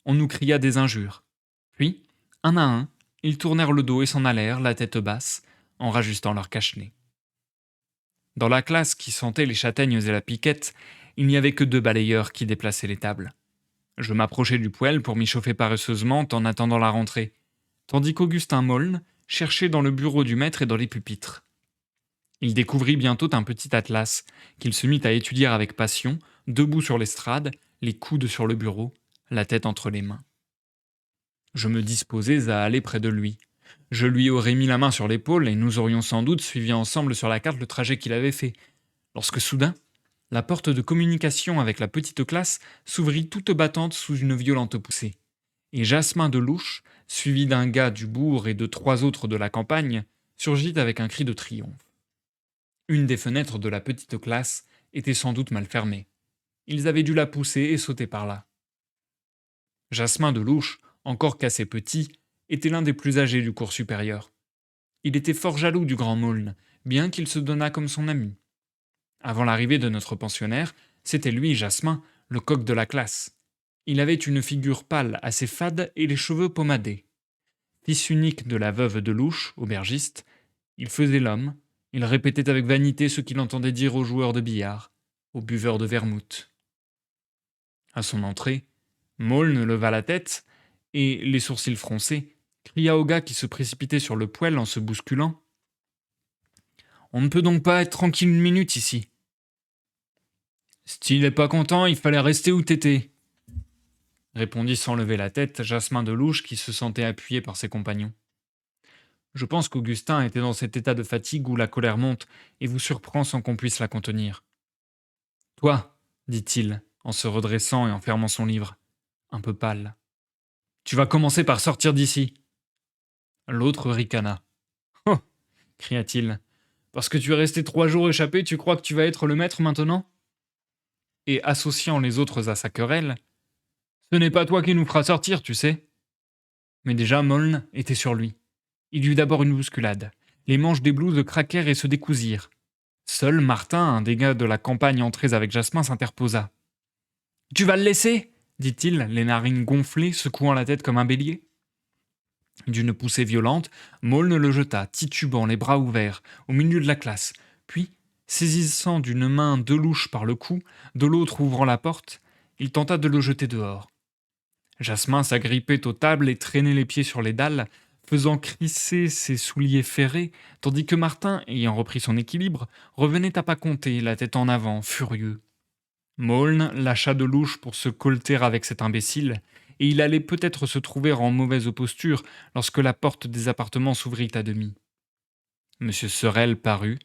on nous cria des injures. Puis, un à un, ils tournèrent le dos et s'en allèrent, la tête basse, en rajustant leur cache-nez. Dans la classe qui sentait les châtaignes et la piquette, il n'y avait que 2 balayeurs qui déplaçaient les tables. Je m'approchai du poêle pour m'y chauffer paresseusement en attendant la rentrée, tandis qu'Augustin Moln cherchait dans le bureau du maître et dans les pupitres. Il découvrit bientôt un petit atlas, qu'il se mit à étudier avec passion, debout sur l'estrade, les coudes sur le bureau, la tête entre les mains. Je me disposais à aller près de lui. Je lui aurais mis la main sur l'épaule et nous aurions sans doute suivi ensemble sur la carte le trajet qu'il avait fait, lorsque soudain, la porte de communication avec la petite classe s'ouvrit toute battante sous une violente poussée, et Jasmin Delouche, suivi d'un gars du bourg et de 3 autres de la campagne, surgit avec un cri de triomphe. Une des fenêtres de la petite classe était sans doute mal fermée. Ils avaient dû la pousser et sauter par là. Jasmin Delouche, encore qu'assez petit, était l'un des plus âgés du cours supérieur. Il était fort jaloux du grand Maulne, bien qu'il se donnât comme son ami. Avant l'arrivée de notre pensionnaire, c'était lui, Jasmin, le coq de la classe. Il avait une figure pâle, assez fade, et les cheveux pommadés. Fils unique de la veuve Delouche, aubergiste, il faisait l'homme, il répétait avec vanité ce qu'il entendait dire aux joueurs de billard, aux buveurs de vermouth. À son entrée, Maulne leva la tête et, les sourcils froncés, cria au gars qui se précipitait sur le poêle en se bousculant. On ne peut donc pas être tranquille une minute ici. S'il n'est pas content, il fallait rester où t'étais, répondit sans lever la tête Jasmin Delouche qui se sentait appuyé par ses compagnons. Je pense qu'Augustin était dans cet état de fatigue où la colère monte et vous surprend sans qu'on puisse la contenir. Toi, dit-il, en se redressant et en fermant son livre, un peu pâle. Tu vas commencer par sortir d'ici. L'autre ricana. Oh cria-t-il. Parce que tu es resté 3 jours échappé, tu crois que tu vas être le maître maintenant? Et associant les autres à sa querelle, ce n'est pas toi qui nous fera sortir, tu sais. Mais déjà, Moln était sur lui. Il y eut d'abord une bousculade. Les manches des blouses craquèrent et se décousirent. Seul Martin, un des gars de la campagne entrés avec Jasmin, s'interposa. Tu vas le laisser dit-il, les narines gonflées, secouant la tête comme un bélier. D'une poussée violente, Maulne le jeta, titubant, les bras ouverts, au milieu de la classe. Puis, saisissant d'une main Delouche par le cou, de l'autre ouvrant la porte, il tenta de le jeter dehors. Jasmin s'agrippait aux tables et traînait les pieds sur les dalles, faisant crisser ses souliers ferrés, tandis que Martin, ayant repris son équilibre, revenait à pas compter, la tête en avant, furieux. Maulne lâcha Delouche pour se colter avec cet imbécile, et il allait peut-être se trouver en mauvaise posture lorsque la porte des appartements s'ouvrit à demi. Monsieur Sorel parut,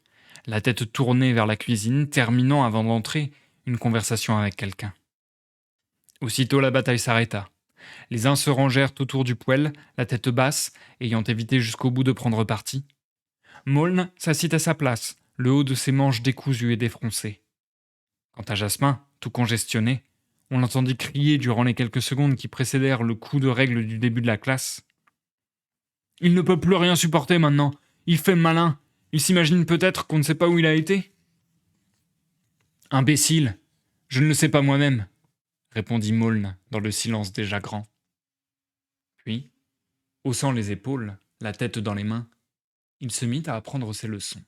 la tête tournée vers la cuisine, terminant avant d'entrer une conversation avec quelqu'un. Aussitôt la bataille s'arrêta. Les uns se rangèrent autour du poêle, la tête basse, ayant évité jusqu'au bout de prendre parti. Maulne s'assit à sa place, le haut de ses manches décousues et défroncé. Quant à Jasmin, tout congestionné, on l'entendit crier durant les quelques secondes qui précédèrent le coup de règle du début de la classe. Il ne peut plus rien supporter maintenant. Il fait malin. Il s'imagine peut-être qu'on ne sait pas où il a été. Imbécile. Je ne le sais pas moi-même, répondit Maulne dans le silence déjà grand. Puis, haussant les épaules, la tête dans les mains, il se mit à apprendre ses leçons.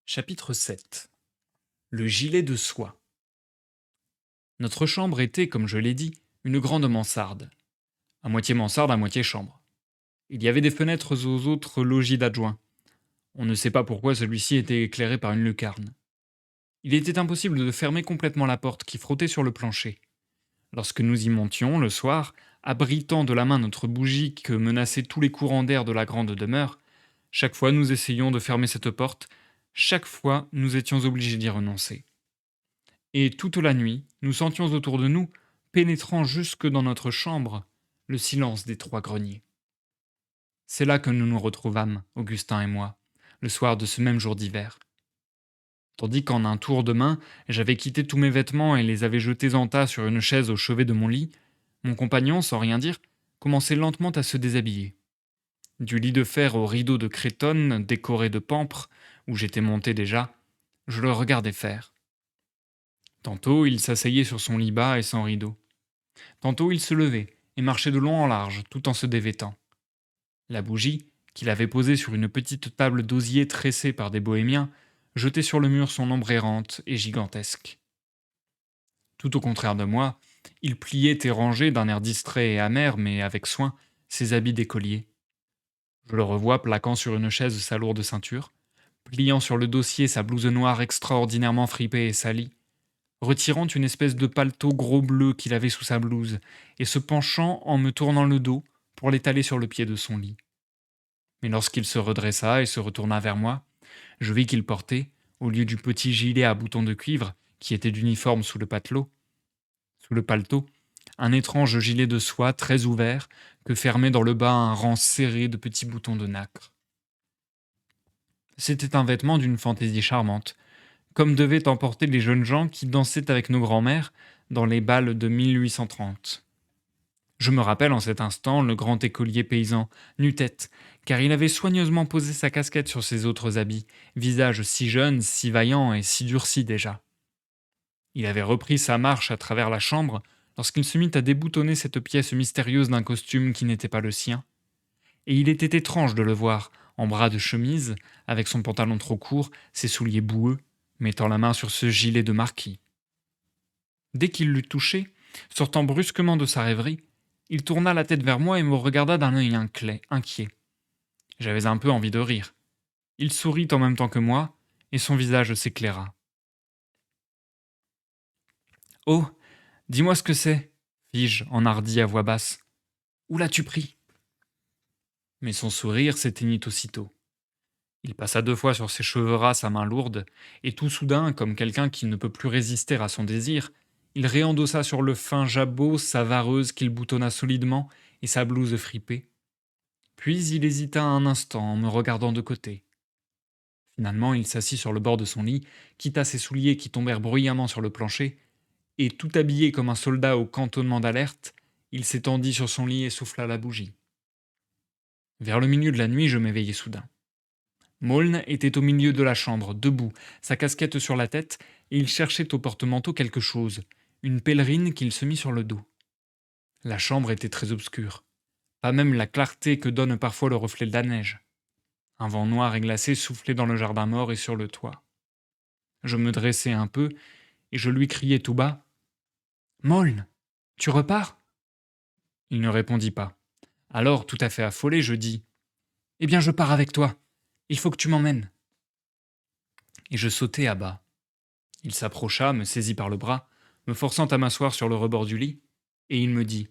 Chapitre 7. Le gilet de soie. Notre chambre était, comme je l'ai dit, une grande mansarde. À moitié mansarde, à moitié chambre. Il y avait des fenêtres aux autres logis d'adjoints. On ne sait pas pourquoi celui-ci était éclairé par une lucarne. Il était impossible de fermer complètement la porte qui frottait sur le plancher. Lorsque nous y montions, le soir, abritant de la main notre bougie que menaçaient tous les courants d'air de la grande demeure, chaque fois nous essayions de fermer cette porte, chaque fois nous étions obligés d'y renoncer. Et toute la nuit, nous sentions autour de nous, pénétrant jusque dans notre chambre, le silence des 3 greniers. C'est là que nous nous retrouvâmes, Augustin et moi, le soir de ce même jour d'hiver. Tandis qu'en un tour de main, j'avais quitté tous mes vêtements et les avais jetés en tas sur une chaise au chevet de mon lit, mon compagnon, sans rien dire, commençait lentement à se déshabiller. Du lit de fer au rideau de crétonne décoré de pampres, où j'étais monté déjà, Je le regardais faire. Tantôt, il s'asseyait sur son lit bas et sans rideau. Tantôt, il se levait et marchait de long en large, tout en se dévêtant. La bougie, qu'il avait posée sur une petite table d'osier tressée par des bohémiens, jetait sur le mur son ombre errante et gigantesque. Tout au contraire de moi, il pliait et rangeait d'un air distrait et amer, mais avec soin, ses habits d'écolier. Je le revois plaquant sur une chaise sa lourde ceinture, pliant sur le dossier sa blouse noire extraordinairement fripée et salie, retirant une espèce de paletot gros bleu qu'il avait sous sa blouse, et se penchant en me tournant le dos pour l'étaler sur le pied de son lit. Mais lorsqu'il se redressa et se retourna vers moi, je vis qu'il portait, au lieu du petit gilet à boutons de cuivre, qui était d'uniforme sous le paletot, un étrange gilet de soie très ouvert que fermait dans le bas un rang serré de petits boutons de nacre. C'était un vêtement d'une fantaisie charmante, comme devaient en porter les jeunes gens qui dansaient avec nos grands-mères dans les bals de 1830. Je me rappelle en cet instant le grand écolier paysan, nu-tête, car il avait soigneusement posé sa casquette sur ses autres habits, visage si jeune, si vaillant et si durci déjà. Il avait repris sa marche à travers la chambre lorsqu'il se mit à déboutonner cette pièce mystérieuse d'un costume qui n'était pas le sien, et il était étrange de le voir, en bras de chemise, avec son pantalon trop court, ses souliers boueux, mettant la main sur ce gilet de marquis. Dès qu'il l'eut touché, sortant brusquement de sa rêverie, il tourna la tête vers moi et me regarda d'un œil inquiet. J'avais un peu envie de rire. Il sourit en même temps que moi, et son visage s'éclaira. Oh, dis-moi ce que c'est, fis-je, enhardi à voix basse. Où l'as-tu pris? Mais son sourire s'éteignit aussitôt. Il passa 2 fois sur ses cheveux ras sa main lourde, et tout soudain, comme quelqu'un qui ne peut plus résister à son désir, il réendossa sur le fin jabot sa vareuse qu'il boutonna solidement et sa blouse fripée. Puis il hésita un instant en me regardant de côté. Finalement, il s'assit sur le bord de son lit, quitta ses souliers qui tombèrent bruyamment sur le plancher, et tout habillé comme un soldat au cantonnement d'alerte, il s'étendit sur son lit et souffla la bougie. Vers le milieu de la nuit, je m'éveillai soudain. Maulne était au milieu de la chambre, debout, sa casquette sur la tête, et il cherchait au porte-manteau quelque chose, une pèlerine qu'il se mit sur le dos. La chambre était très obscure, pas même la clarté que donne parfois le reflet de la neige. Un vent noir et glacé soufflait dans le jardin mort et sur le toit. Je me dressai un peu, et je lui criai tout bas. Maulne, tu repars? Il ne répondit pas. Alors, tout à fait affolé, je dis. Eh bien, je pars avec toi. Il faut que tu m'emmènes. Et je sautai à bas. Il s'approcha, me saisit par le bras, me forçant à m'asseoir sur le rebord du lit, et il me dit.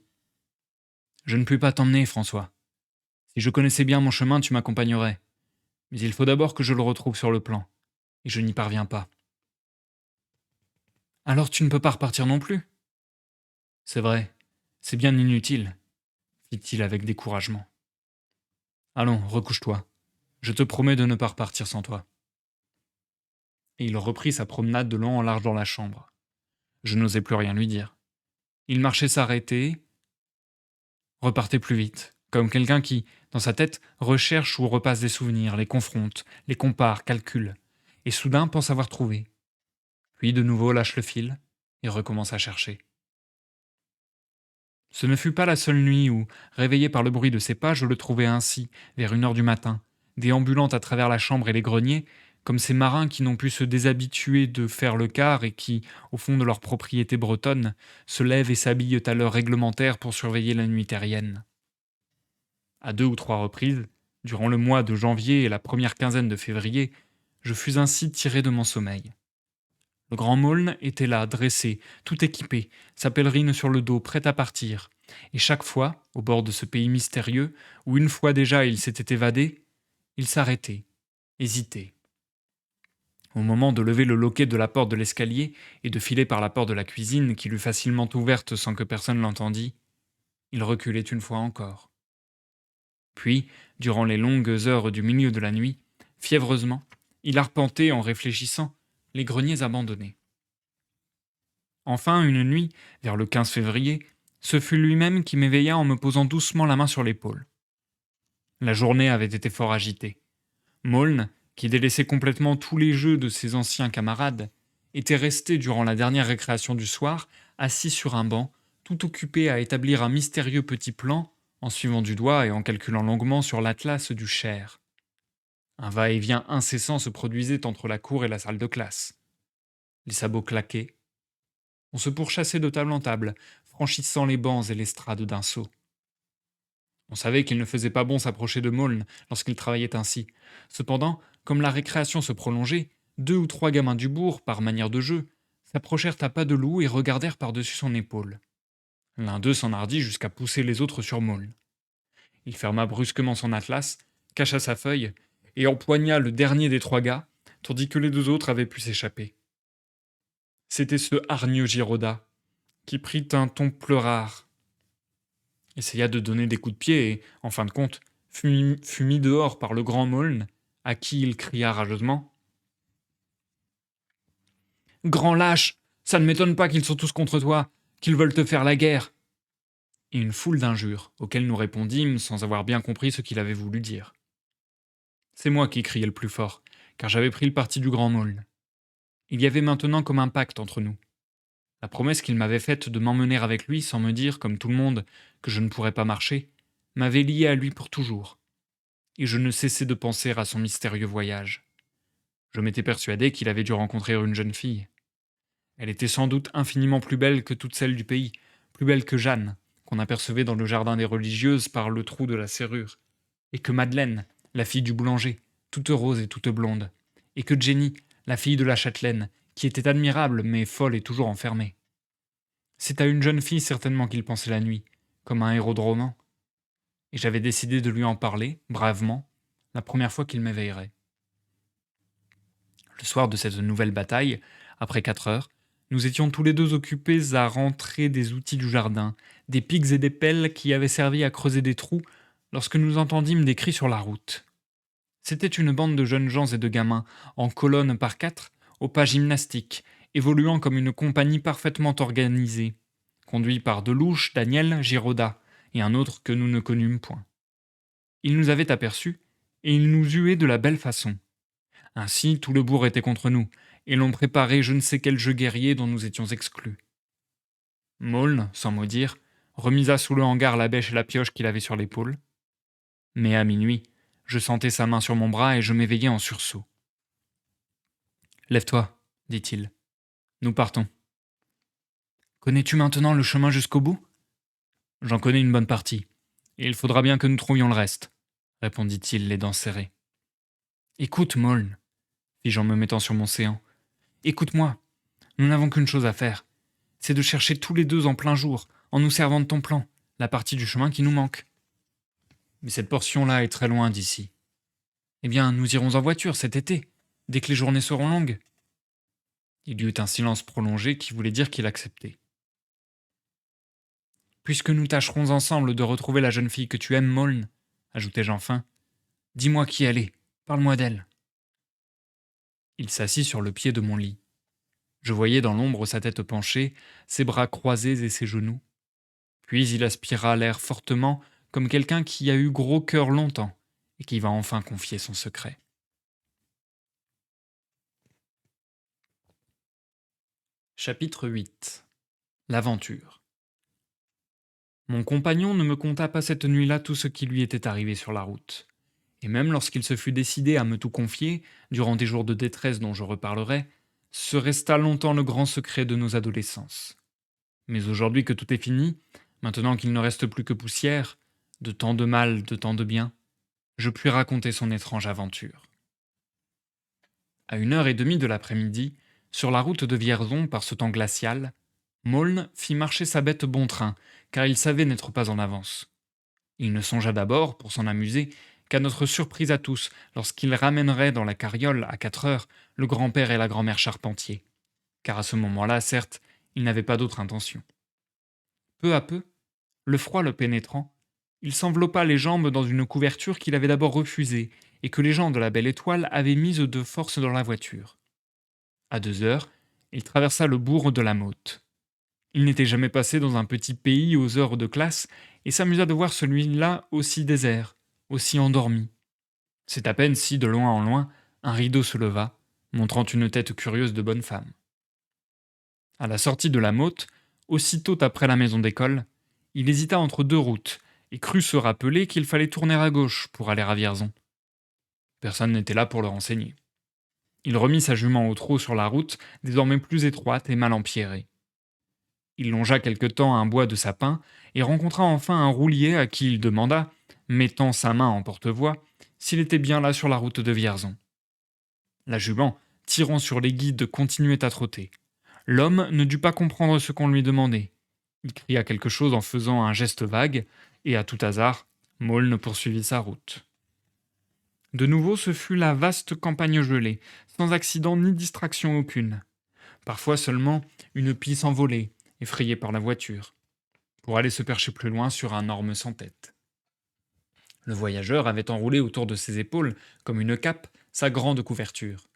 Je ne puis pas t'emmener, François. Si je connaissais bien mon chemin, tu m'accompagnerais. Mais il faut d'abord que je le retrouve sur le plan, et je n'y parviens pas. Alors tu ne peux pas repartir non plus? C'est vrai, c'est bien inutile, fit-il avec découragement. Allons, recouche-toi. Je te promets de ne pas repartir sans toi. Et il reprit sa promenade de long en large dans la chambre. Je n'osais plus rien lui dire. Il marchait s'arrêter, repartait plus vite, comme quelqu'un qui, dans sa tête, recherche ou repasse des souvenirs, les confronte, les compare, calcule, et soudain pense avoir trouvé. Puis de nouveau lâche le fil et recommence à chercher. Ce ne fut pas la seule nuit où, réveillé par le bruit de ses pas, je le trouvai ainsi, vers 1 heure du matin, déambulant à travers la chambre et les greniers, comme ces marins qui n'ont pu se déshabituer de faire le quart et qui, au fond de leur propriété bretonne, se lèvent et s'habillent à l'heure réglementaire pour surveiller la nuit terrienne. À 2 ou 3 reprises, durant le mois de janvier et la première quinzaine de février, je fus ainsi tiré de mon sommeil. Le grand Maulne était là, dressé, tout équipé, sa pèlerine sur le dos, prêt à partir. Et chaque fois, au bord de ce pays mystérieux, où une fois déjà il s'était évadé, il s'arrêtait, hésitait. Au moment de lever le loquet de la porte de l'escalier et de filer par la porte de la cuisine, qui l'eût facilement ouverte sans que personne l'entendît, il reculait une fois encore. Puis, durant les longues heures du milieu de la nuit, fiévreusement, il arpentait en réfléchissant les greniers abandonnés. Enfin, une nuit, vers le 15 février, ce fut lui-même qui m'éveilla en me posant doucement la main sur l'épaule. La journée avait été fort agitée. Maulne, qui délaissait complètement tous les jeux de ses anciens camarades, était resté durant la dernière récréation du soir, assis sur un banc, tout occupé à établir un mystérieux petit plan, en suivant du doigt et en calculant longuement sur l'atlas du Cher. Un va-et-vient incessant se produisait entre la cour et la salle de classe. Les sabots claquaient. On se pourchassait de table en table, franchissant les bancs et l'estrade d'un saut. On savait qu'il ne faisait pas bon s'approcher de Maulne lorsqu'il travaillait ainsi. Cependant, comme la récréation se prolongeait, 2 ou 3 gamins du bourg, par manière de jeu, s'approchèrent à pas de loup et regardèrent par-dessus son épaule. L'un d'eux s'enhardit jusqu'à pousser les autres sur Maulne. Il ferma brusquement son atlas, cacha sa feuille et empoigna le dernier des 3 gars, tandis que les 2 autres avaient pu s'échapper. C'était ce hargneux Giroda, qui prit un ton pleurard, essaya de donner des coups de pied et, en fin de compte, fut mis dehors par le grand Maulne, à qui il cria rageusement: Grand lâche, ça ne m'étonne pas qu'ils sont tous contre toi, qu'ils veulent te faire la guerre. Et une foule d'injures, auxquelles nous répondîmes sans avoir bien compris ce qu'il avait voulu dire. C'est moi qui criai le plus fort, car j'avais pris le parti du grand Maulne. Il y avait maintenant comme un pacte entre nous. La promesse qu'il m'avait faite de m'emmener avec lui sans me dire, comme tout le monde, que je ne pourrais pas marcher, m'avait lié à lui pour toujours. Et je ne cessais de penser à son mystérieux voyage. Je m'étais persuadé qu'il avait dû rencontrer une jeune fille. Elle était sans doute infiniment plus belle que toutes celles du pays, plus belle que Jeanne, qu'on apercevait dans le jardin des religieuses par le trou de la serrure, et que Madeleine, la fille du boulanger, toute rose et toute blonde, et que Jenny, la fille de la châtelaine, qui était admirable mais folle et toujours enfermée. C'est à une jeune fille certainement qu'il pensait la nuit, comme un héros de roman, et j'avais décidé de lui en parler, bravement, la première fois qu'il m'éveillerait. Le soir de cette nouvelle bataille, après 4 heures, nous étions tous les 2 occupés à rentrer des outils du jardin, des pics et des pelles qui avaient servi à creuser des trous, lorsque nous entendîmes des cris sur la route. C'était une bande de jeunes gens et de gamins, en colonne par 4, au pas gymnastique, évoluant comme une compagnie parfaitement organisée, conduit par Delouche, Daniel, Giroda, et un autre que nous ne connûmes point. Ils nous avaient aperçus, et ils nous huaient de la belle façon. Ainsi, tout le bourg était contre nous, et l'on préparait je ne sais quel jeu guerrier dont nous étions exclus. Maulne, sans mot dire, remisa sous le hangar la bêche et la pioche qu'il avait sur l'épaule. Mais à minuit, je sentais sa main sur mon bras et je m'éveillai en sursaut. Lève-toi, dit-il. Nous partons. Connais-tu maintenant le chemin jusqu'au bout? J'en connais une bonne partie, et il faudra bien que nous trouvions le reste, répondit-il, les dents serrées. Écoute, Maulne, fis-je en me mettant sur mon séant. Écoute-moi, nous n'avons qu'une chose à faire. C'est de chercher tous les 2 en plein jour, en nous servant de ton plan, la partie du chemin qui nous manque. Mais cette portion-là est très loin d'ici. Eh bien, nous irons en voiture cet été, dès que les journées seront longues. Il y eut un silence prolongé qui voulait dire qu'il acceptait. Puisque nous tâcherons ensemble de retrouver la jeune fille que tu aimes, Maulne, ajoutai-je enfin, dis-moi qui elle est, parle-moi d'elle. Il s'assit sur le pied de mon lit. Je voyais dans l'ombre sa tête penchée, ses bras croisés et ses genoux. Puis il aspira l'air fortement, comme quelqu'un qui a eu gros cœur longtemps et qui va enfin confier son secret. Chapitre 8. L'aventure. Mon compagnon ne me conta pas cette nuit-là tout ce qui lui était arrivé sur la route. Et même lorsqu'il se fut décidé à me tout confier, durant des jours de détresse dont je reparlerai, ce resta longtemps le grand secret de nos adolescences. Mais aujourd'hui que tout est fini, maintenant qu'il ne reste plus que poussière, de tant de mal, de tant de bien, je puis raconter son étrange aventure. À 1 heure et demie de l'après-midi, sur la route de Vierzon par ce temps glacial, Maulne fit marcher sa bête bon train, car il savait n'être pas en avance. Il ne songea d'abord, pour s'en amuser, qu'à notre surprise à tous, lorsqu'il ramènerait dans la carriole, à 4 heures, le grand-père et la grand-mère Charpentier. Car à ce moment-là, certes, il n'avait pas d'autre intention. Peu à peu, le froid le pénétrant, il s'enveloppa les jambes dans une couverture qu'il avait d'abord refusée et que les gens de la Belle Étoile avaient mise de force dans la voiture. À 2 heures, il traversa le bourg de la Motte. Il n'était jamais passé dans un petit pays aux heures de classe et s'amusa de voir celui-là aussi désert, aussi endormi. C'est à peine si, de loin en loin, un rideau se leva, montrant une tête curieuse de bonne femme. À la sortie de la motte, aussitôt après la maison d'école, il hésita entre deux routes et crut se rappeler qu'il fallait tourner à gauche pour aller à Vierzon. Personne n'était là pour le renseigner. Il remit sa jument au trot sur la route, désormais plus étroite et mal empierrée. Il longea quelque temps un bois de sapin et rencontra enfin un roulier à qui il demanda, mettant sa main en porte-voix, s'il était bien là sur la route de Vierzon. La jument, tirant sur les guides, continuait à trotter. L'homme ne dut pas comprendre ce qu'on lui demandait. Il cria quelque chose en faisant un geste vague, et à tout hasard, Maulne poursuivit sa route. De nouveau, ce fut la vaste campagne gelée, sans accident ni distraction aucune. Parfois seulement, une pie s'envolait, effrayée par la voiture, pour aller se percher plus loin sur un orme sans tête. Le voyageur avait enroulé autour de ses épaules, comme une cape, sa grande couverture.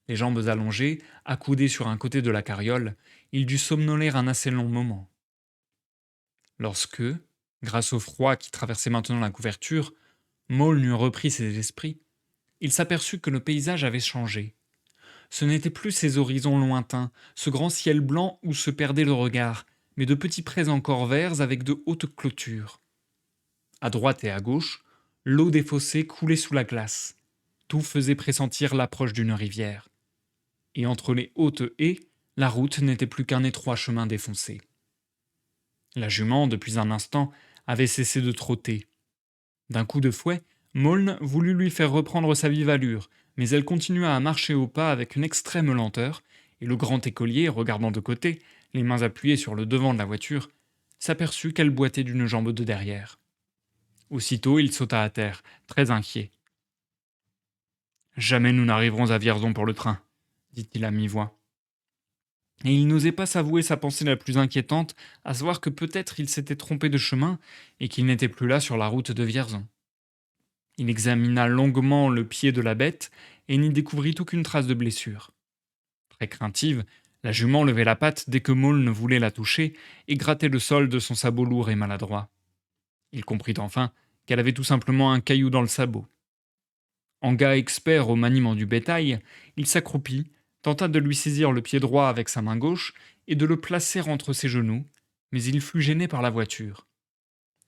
Les jambes allongées, accoudé sur un côté de la carriole, il dut somnoler un assez long moment. Lorsque, grâce au froid qui traversait maintenant la couverture, Maulne eut repris ses esprits, il s'aperçut que le paysage avait changé. Ce n'étaient plus ces horizons lointains, ce grand ciel blanc où se perdait le regard, mais de petits prés encore verts avec de hautes clôtures. À droite et à gauche, l'eau des fossés coulait sous la glace. Tout faisait pressentir l'approche d'une rivière. Et entre les hautes haies, la route n'était plus qu'un étroit chemin défoncé. La jument, depuis un instant, avait cessé de trotter. D'un coup de fouet, Maulne voulut lui faire reprendre sa vive allure, mais elle continua à marcher au pas avec une extrême lenteur, et le grand écolier, regardant de côté, les mains appuyées sur le devant de la voiture, s'aperçut qu'elle boitait d'une jambe de derrière. Aussitôt, il sauta à terre, très inquiet. Jamais nous n'arriverons à Vierzon pour le train, dit-il à mi-voix. Et il n'osait pas s'avouer sa pensée la plus inquiétante, à savoir que peut-être il s'était trompé de chemin et qu'il n'était plus là sur la route de Vierzon. Il examina longuement le pied de la bête et n'y découvrit aucune trace de blessure. Très craintive, la jument levait la patte dès que Maulne voulait la toucher et grattait le sol de son sabot lourd et maladroit. Il comprit enfin qu'elle avait tout simplement un caillou dans le sabot. En gars expert au maniement du bétail, il s'accroupit, tenta de lui saisir le pied droit avec sa main gauche et de le placer entre ses genoux, mais il fut gêné par la voiture.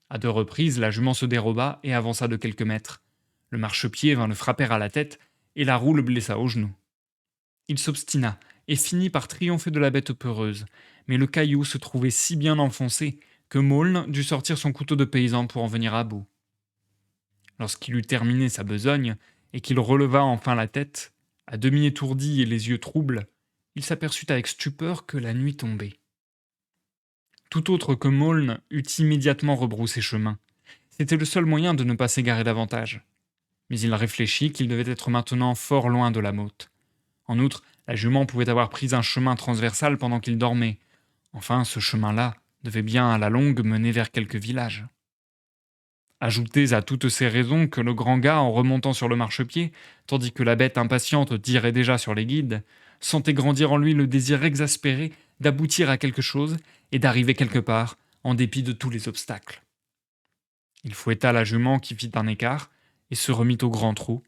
À deux reprises, la jument se déroba et avança de quelques mètres. Le marchepied vint le frapper à la tête et la roue le blessa au genou. Il s'obstina et finit par triompher de la bête peureuse, mais le caillou se trouvait si bien enfoncé que Maulne dut sortir son couteau de paysan pour en venir à bout. Lorsqu'il eut terminé sa besogne et qu'il releva enfin la tête, à demi étourdi et les yeux troubles, il s'aperçut avec stupeur que la nuit tombait. Tout autre que Maulne eût immédiatement rebroussé chemin. C'était le seul moyen de ne pas s'égarer davantage. Mais il réfléchit qu'il devait être maintenant fort loin de la motte. En outre, la jument pouvait avoir pris un chemin transversal pendant qu'il dormait. Enfin, ce chemin-là devait bien à la longue mener vers quelque village. Ajoutez à toutes ces raisons que le grand gars, en remontant sur le marchepied, tandis que la bête impatiente tirait déjà sur les guides, sentait grandir en lui le désir exaspéré d'aboutir à quelque chose et d'arriver quelque part, en dépit de tous les obstacles. Il fouetta la jument qui fit un écart et se remit au grand trot.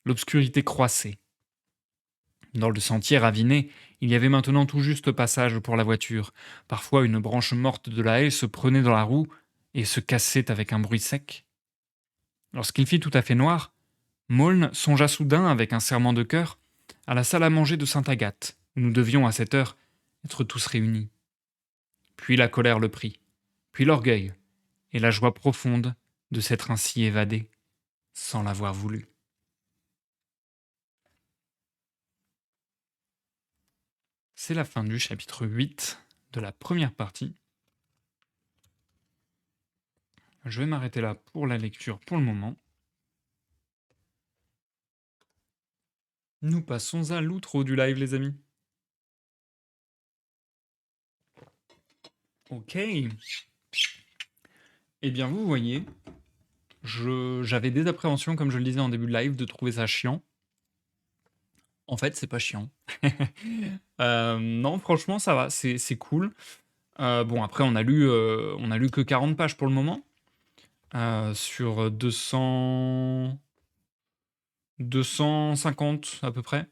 L'obscurité croissait. Dans le sentier raviné, il y avait maintenant tout juste passage pour la voiture. Parfois, une branche morte de la haie se prenait dans la roue et se cassait avec un bruit sec. Lorsqu'il fit tout à fait noir, Maulne songea soudain, avec un serrement de cœur, à la salle à manger de Sainte-Agathe, où nous devions, à cette heure, être tous réunis. Puis la colère le prit, puis l'orgueil, et la joie profonde de s'être ainsi évadé, sans l'avoir voulu. C'est la fin du chapitre 8 de la première partie. Je vais m'arrêter là pour la lecture pour le moment. Nous passons à l'outro du live, les amis. Ok. Eh bien, vous voyez, j'avais des appréhensions, comme je le disais en début de live, de trouver ça chiant. En fait, c'est pas chiant. Non, franchement, ça va, c'est cool. Bon, après, on a lu que 40 pages pour le moment, sur 250 à peu près.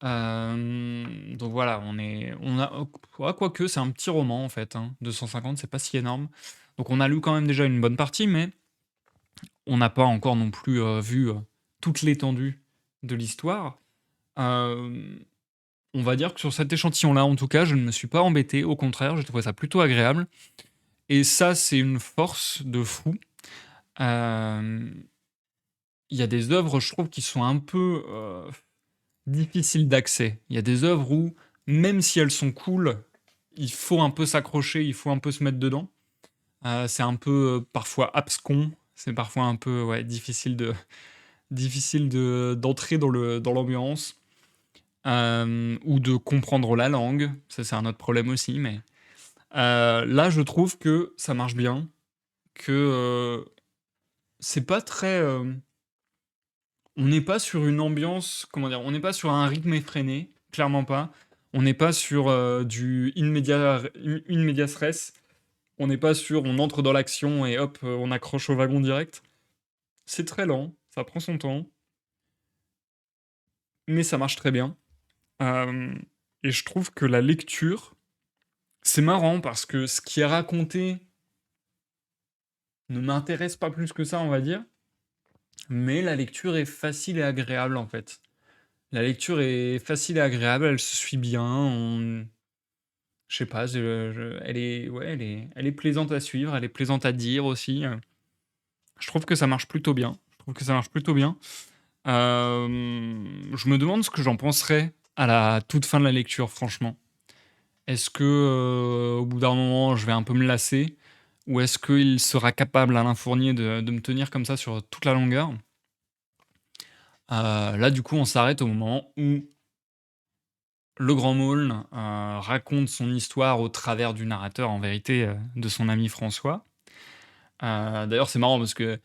Donc voilà, on a ouais, quoique c'est un petit roman en fait, hein, 250, c'est pas si énorme. Donc on a lu quand même déjà une bonne partie, mais on n'a pas encore non plus, vu, toute l'étendue de l'histoire. Hem, on va dire que sur cet échantillon-là, en tout cas, je ne me suis pas embêté. Au contraire, j'ai trouvé ça plutôt agréable et ça, c'est une force de fou. Hem, il y a des œuvres, je trouve, qui sont un peu, difficiles d'accès. Il y a des œuvres où, même si elles sont cool, il faut un peu s'accrocher, il faut un peu se mettre dedans. C'est un peu, parfois abscon, c'est parfois un peu, ouais, difficile d'entrer dans l'ambiance, ou de comprendre la langue. Ça, c'est un autre problème aussi, mais là, je trouve que ça marche bien, que, c'est pas très, on n'est pas sur une ambiance, comment dire? On n'est pas sur un rythme effréné, clairement pas. On n'est pas sur, du in medias res. On n'est pas sur on entre dans l'action et hop, on accroche au wagon direct. C'est très lent, ça prend son temps, mais ça marche très bien. Hem et je trouve que la lecture, c'est marrant parce que ce qui est raconté ne m'intéresse pas plus que ça, on va dire, mais la lecture est facile et agréable, en fait. La lecture est facile et agréable, elle se suit bien, on je sais pas, je elle est ouais, elle est plaisante à suivre, elle est plaisante à dire aussi, je trouve que ça marche plutôt bien. Je trouve que ça marche plutôt bien. Je me demande ce que j'en penserais à la toute fin de la lecture, franchement. Est-ce que, au bout d'un moment, je vais un peu me lasser? Ou est-ce qu'il sera capable, Alain Fournier, de me tenir comme ça sur toute la longueur? Là, du coup, on s'arrête au moment où le grand Maulne, raconte son histoire au travers du narrateur, en vérité, de son ami François. D'ailleurs, c'est marrant parce que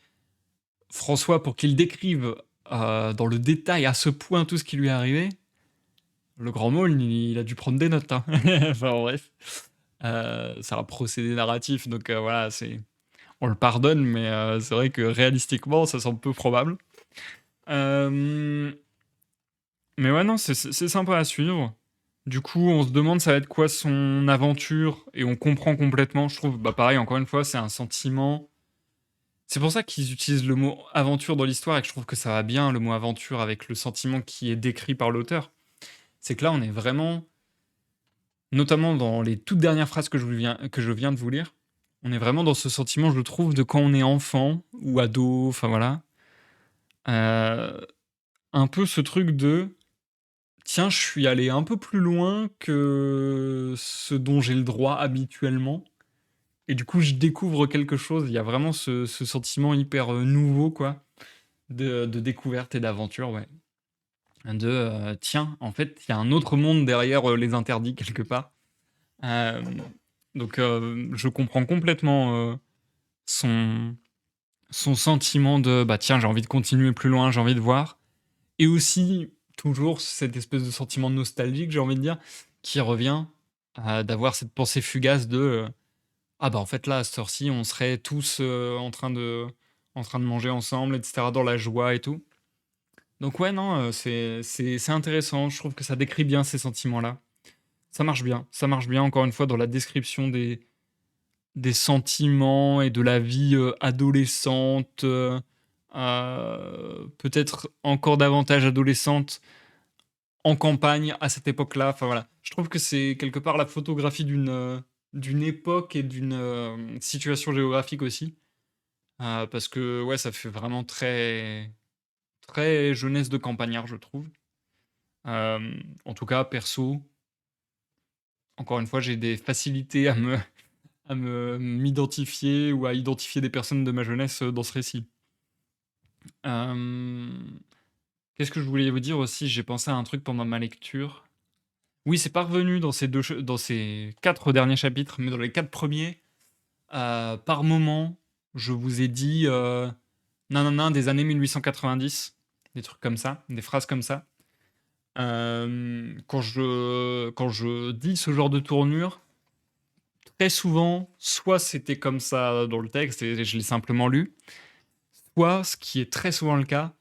François, pour qu'il décrive, dans le détail, à ce point, tout ce qui lui est arrivé, le grand Maulne, il a dû prendre des notes, hein. Enfin bref, c'est un procédé narratif donc voilà, c'est on le pardonne mais c'est vrai que réalistiquement, ça semble peu probable. Hem, mais ouais, non, c'est sympa à suivre. Du coup, on se demande ça va être quoi son aventure et on comprend complètement, je trouve, bah, pareil, encore une fois, c'est un sentiment. C'est pour ça qu'ils utilisent le mot aventure dans l'histoire et que je trouve que ça va bien, le mot aventure, avec le sentiment qui est décrit par l'auteur. C'est que là, on est vraiment, notamment dans les toutes dernières phrases que je viens de vous lire, on est vraiment dans ce sentiment, je trouve, de quand on est enfant ou ado, enfin voilà. Heu, un peu ce truc de: «Tiens, je suis allé un peu plus loin que ce dont j'ai le droit habituellement et du coup, je découvre quelque chose». Il y a vraiment ce sentiment hyper, nouveau quoi, de découverte et d'aventure, ouais. De, tiens, en fait, il y a un autre monde derrière, les interdits quelque part. Hem, donc je comprends complètement, son son sentiment de: «Bah, tiens, j'ai envie de continuer plus loin, j'ai envie de voir» et aussi toujours cette espèce de sentiment nostalgique, j'ai envie de dire, qui revient, d'avoir cette pensée fugace de, «Ah, bah, en fait, là, à cette heure-ci, on serait tous, en train de manger ensemble et cetera, dans la joie et tout». Donc ouais, non, c'est intéressant. Je trouve que ça décrit bien ces sentiments-là. Ça marche bien encore une fois dans la description des sentiments et de la vie, adolescente, peut-être encore davantage adolescente, en campagne, à cette époque-là. Enfin voilà. Je trouve que c'est quelque part la photographie d'une époque et d'une, situation géographique aussi. Parce que ouais, ça fait vraiment très très jeunesse de campagnard, je trouve. En tout cas perso, encore une fois, j'ai des facilités à m'identifier ou à identifier des personnes de ma jeunesse, dans ce récit. Hem, qu'est-ce que je voulais vous dire aussi? J'ai pensé à un truc pendant ma lecture. Oui, c'est pas revenu dans ces 4 derniers chapitres, mais dans les 4 premiers, par moment, je vous ai dit, nin nin nin des années 1890, des trucs comme ça, des phrases comme ça. Quand je dis ce genre de tournure, très souvent, soit c'était comme ça dans le texte et je l'ai simplement lu, soit, ce qui est très souvent le cas,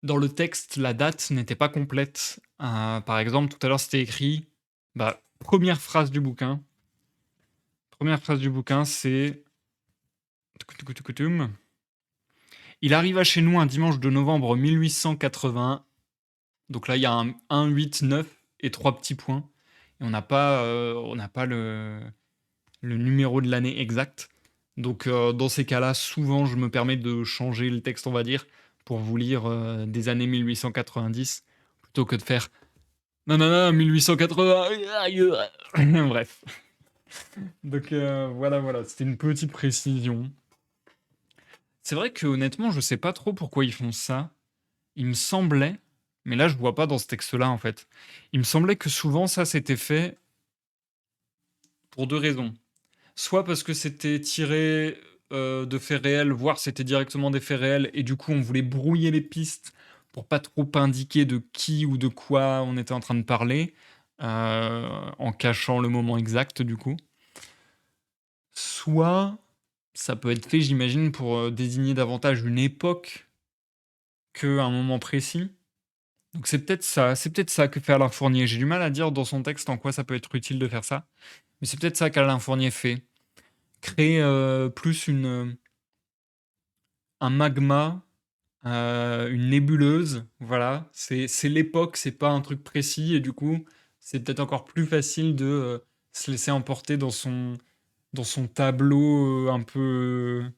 dans le texte, la date n'était pas complète. Par exemple, tout à l'heure, c'était écrit, bah, 1re phrase du bouquin. Première phrase du bouquin, c'est il arriva chez nous un dimanche de novembre 1881. Donc là, il y a un 1, 8, 9 et 3 petits points. Et on n'a pas le numéro de l'année exact. Donc dans ces cas-là, souvent, je me permets de changer le texte, on va dire, pour vous lire des années 1890, plutôt que de faire non, non, non, 1880. Bref. Donc voilà, voilà, c'était une petite précision. C'est vrai que honnêtement, je sais pas trop pourquoi ils font ça. Il me semblait, mais là je vois pas dans ce texte-là en fait. Il me semblait que souvent ça s'était fait pour 2 raisons. Soit parce que c'était tiré, de faits réels, voire c'était directement des faits réels et du coup on voulait brouiller les pistes pour pas trop indiquer de qui ou de quoi on était en train de parler, en cachant le moment exact du coup. Soit ça peut être fait, j'imagine, pour, désigner davantage une époque qu'un moment précis. Donc c'est peut-être ça que fait Alain Fournier. J'ai du mal à dire dans son texte en quoi ça peut être utile de faire ça, mais c'est peut-être ça qu'Alain Fournier fait. Créer, plus un magma, une nébuleuse, voilà. C'est l'époque, c'est pas un truc précis et du coup, c'est peut-être encore plus facile de, se laisser emporter dans son tableau, un peu,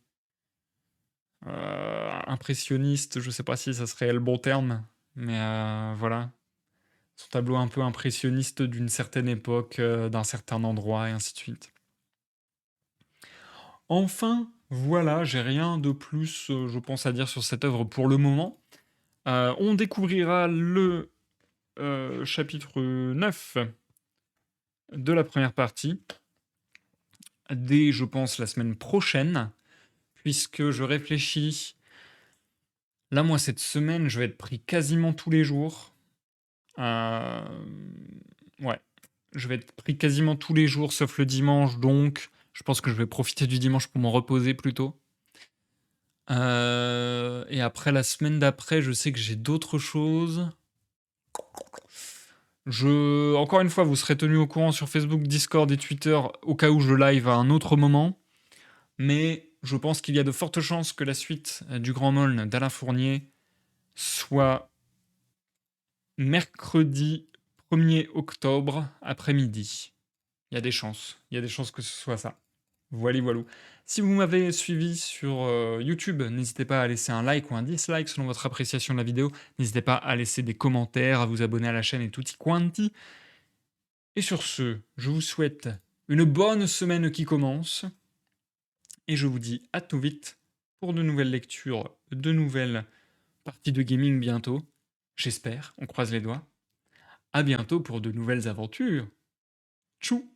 impressionniste. Je sais pas si ça serait le bon terme, mais, voilà. Son tableau un peu impressionniste d'une certaine époque, d'un certain endroit et ainsi de suite. Enfin, voilà, j'ai rien de plus, je pense à dire sur cette œuvre pour le moment. On découvrira le, chapitre 9 de la première partie dès, je pense, la semaine prochaine, puisque je réfléchis là, moi, cette semaine, je vais être pris quasiment tous les jours. Ouais, je vais être pris quasiment tous les jours sauf le dimanche, donc je pense que je vais profiter du dimanche pour m'en reposer plutôt. Et après la semaine d'après, je sais que j'ai d'autres choses. Encore une fois, vous serez tenus au courant sur Facebook, Discord et Twitter au cas où je live à un autre moment. Mais je pense qu'il y a de fortes chances que la suite du Grand Moln d'Alain Fournier soit mercredi 1er octobre après-midi. Il y a des chances. Il y a des chances que ce soit ça. Voilà, voilà. Si vous m'avez suivi sur YouTube, n'hésitez pas à laisser un like ou un dislike selon votre appréciation de la vidéo. N'hésitez pas à laisser des commentaires, à vous abonner à la chaîne et tutti quanti. Et sur ce, je vous souhaite une bonne semaine qui commence. Et je vous dis à tout vite pour de nouvelles lectures, de nouvelles parties de gaming bientôt. J'espère, on croise les doigts. À bientôt pour de nouvelles aventures. Tchou!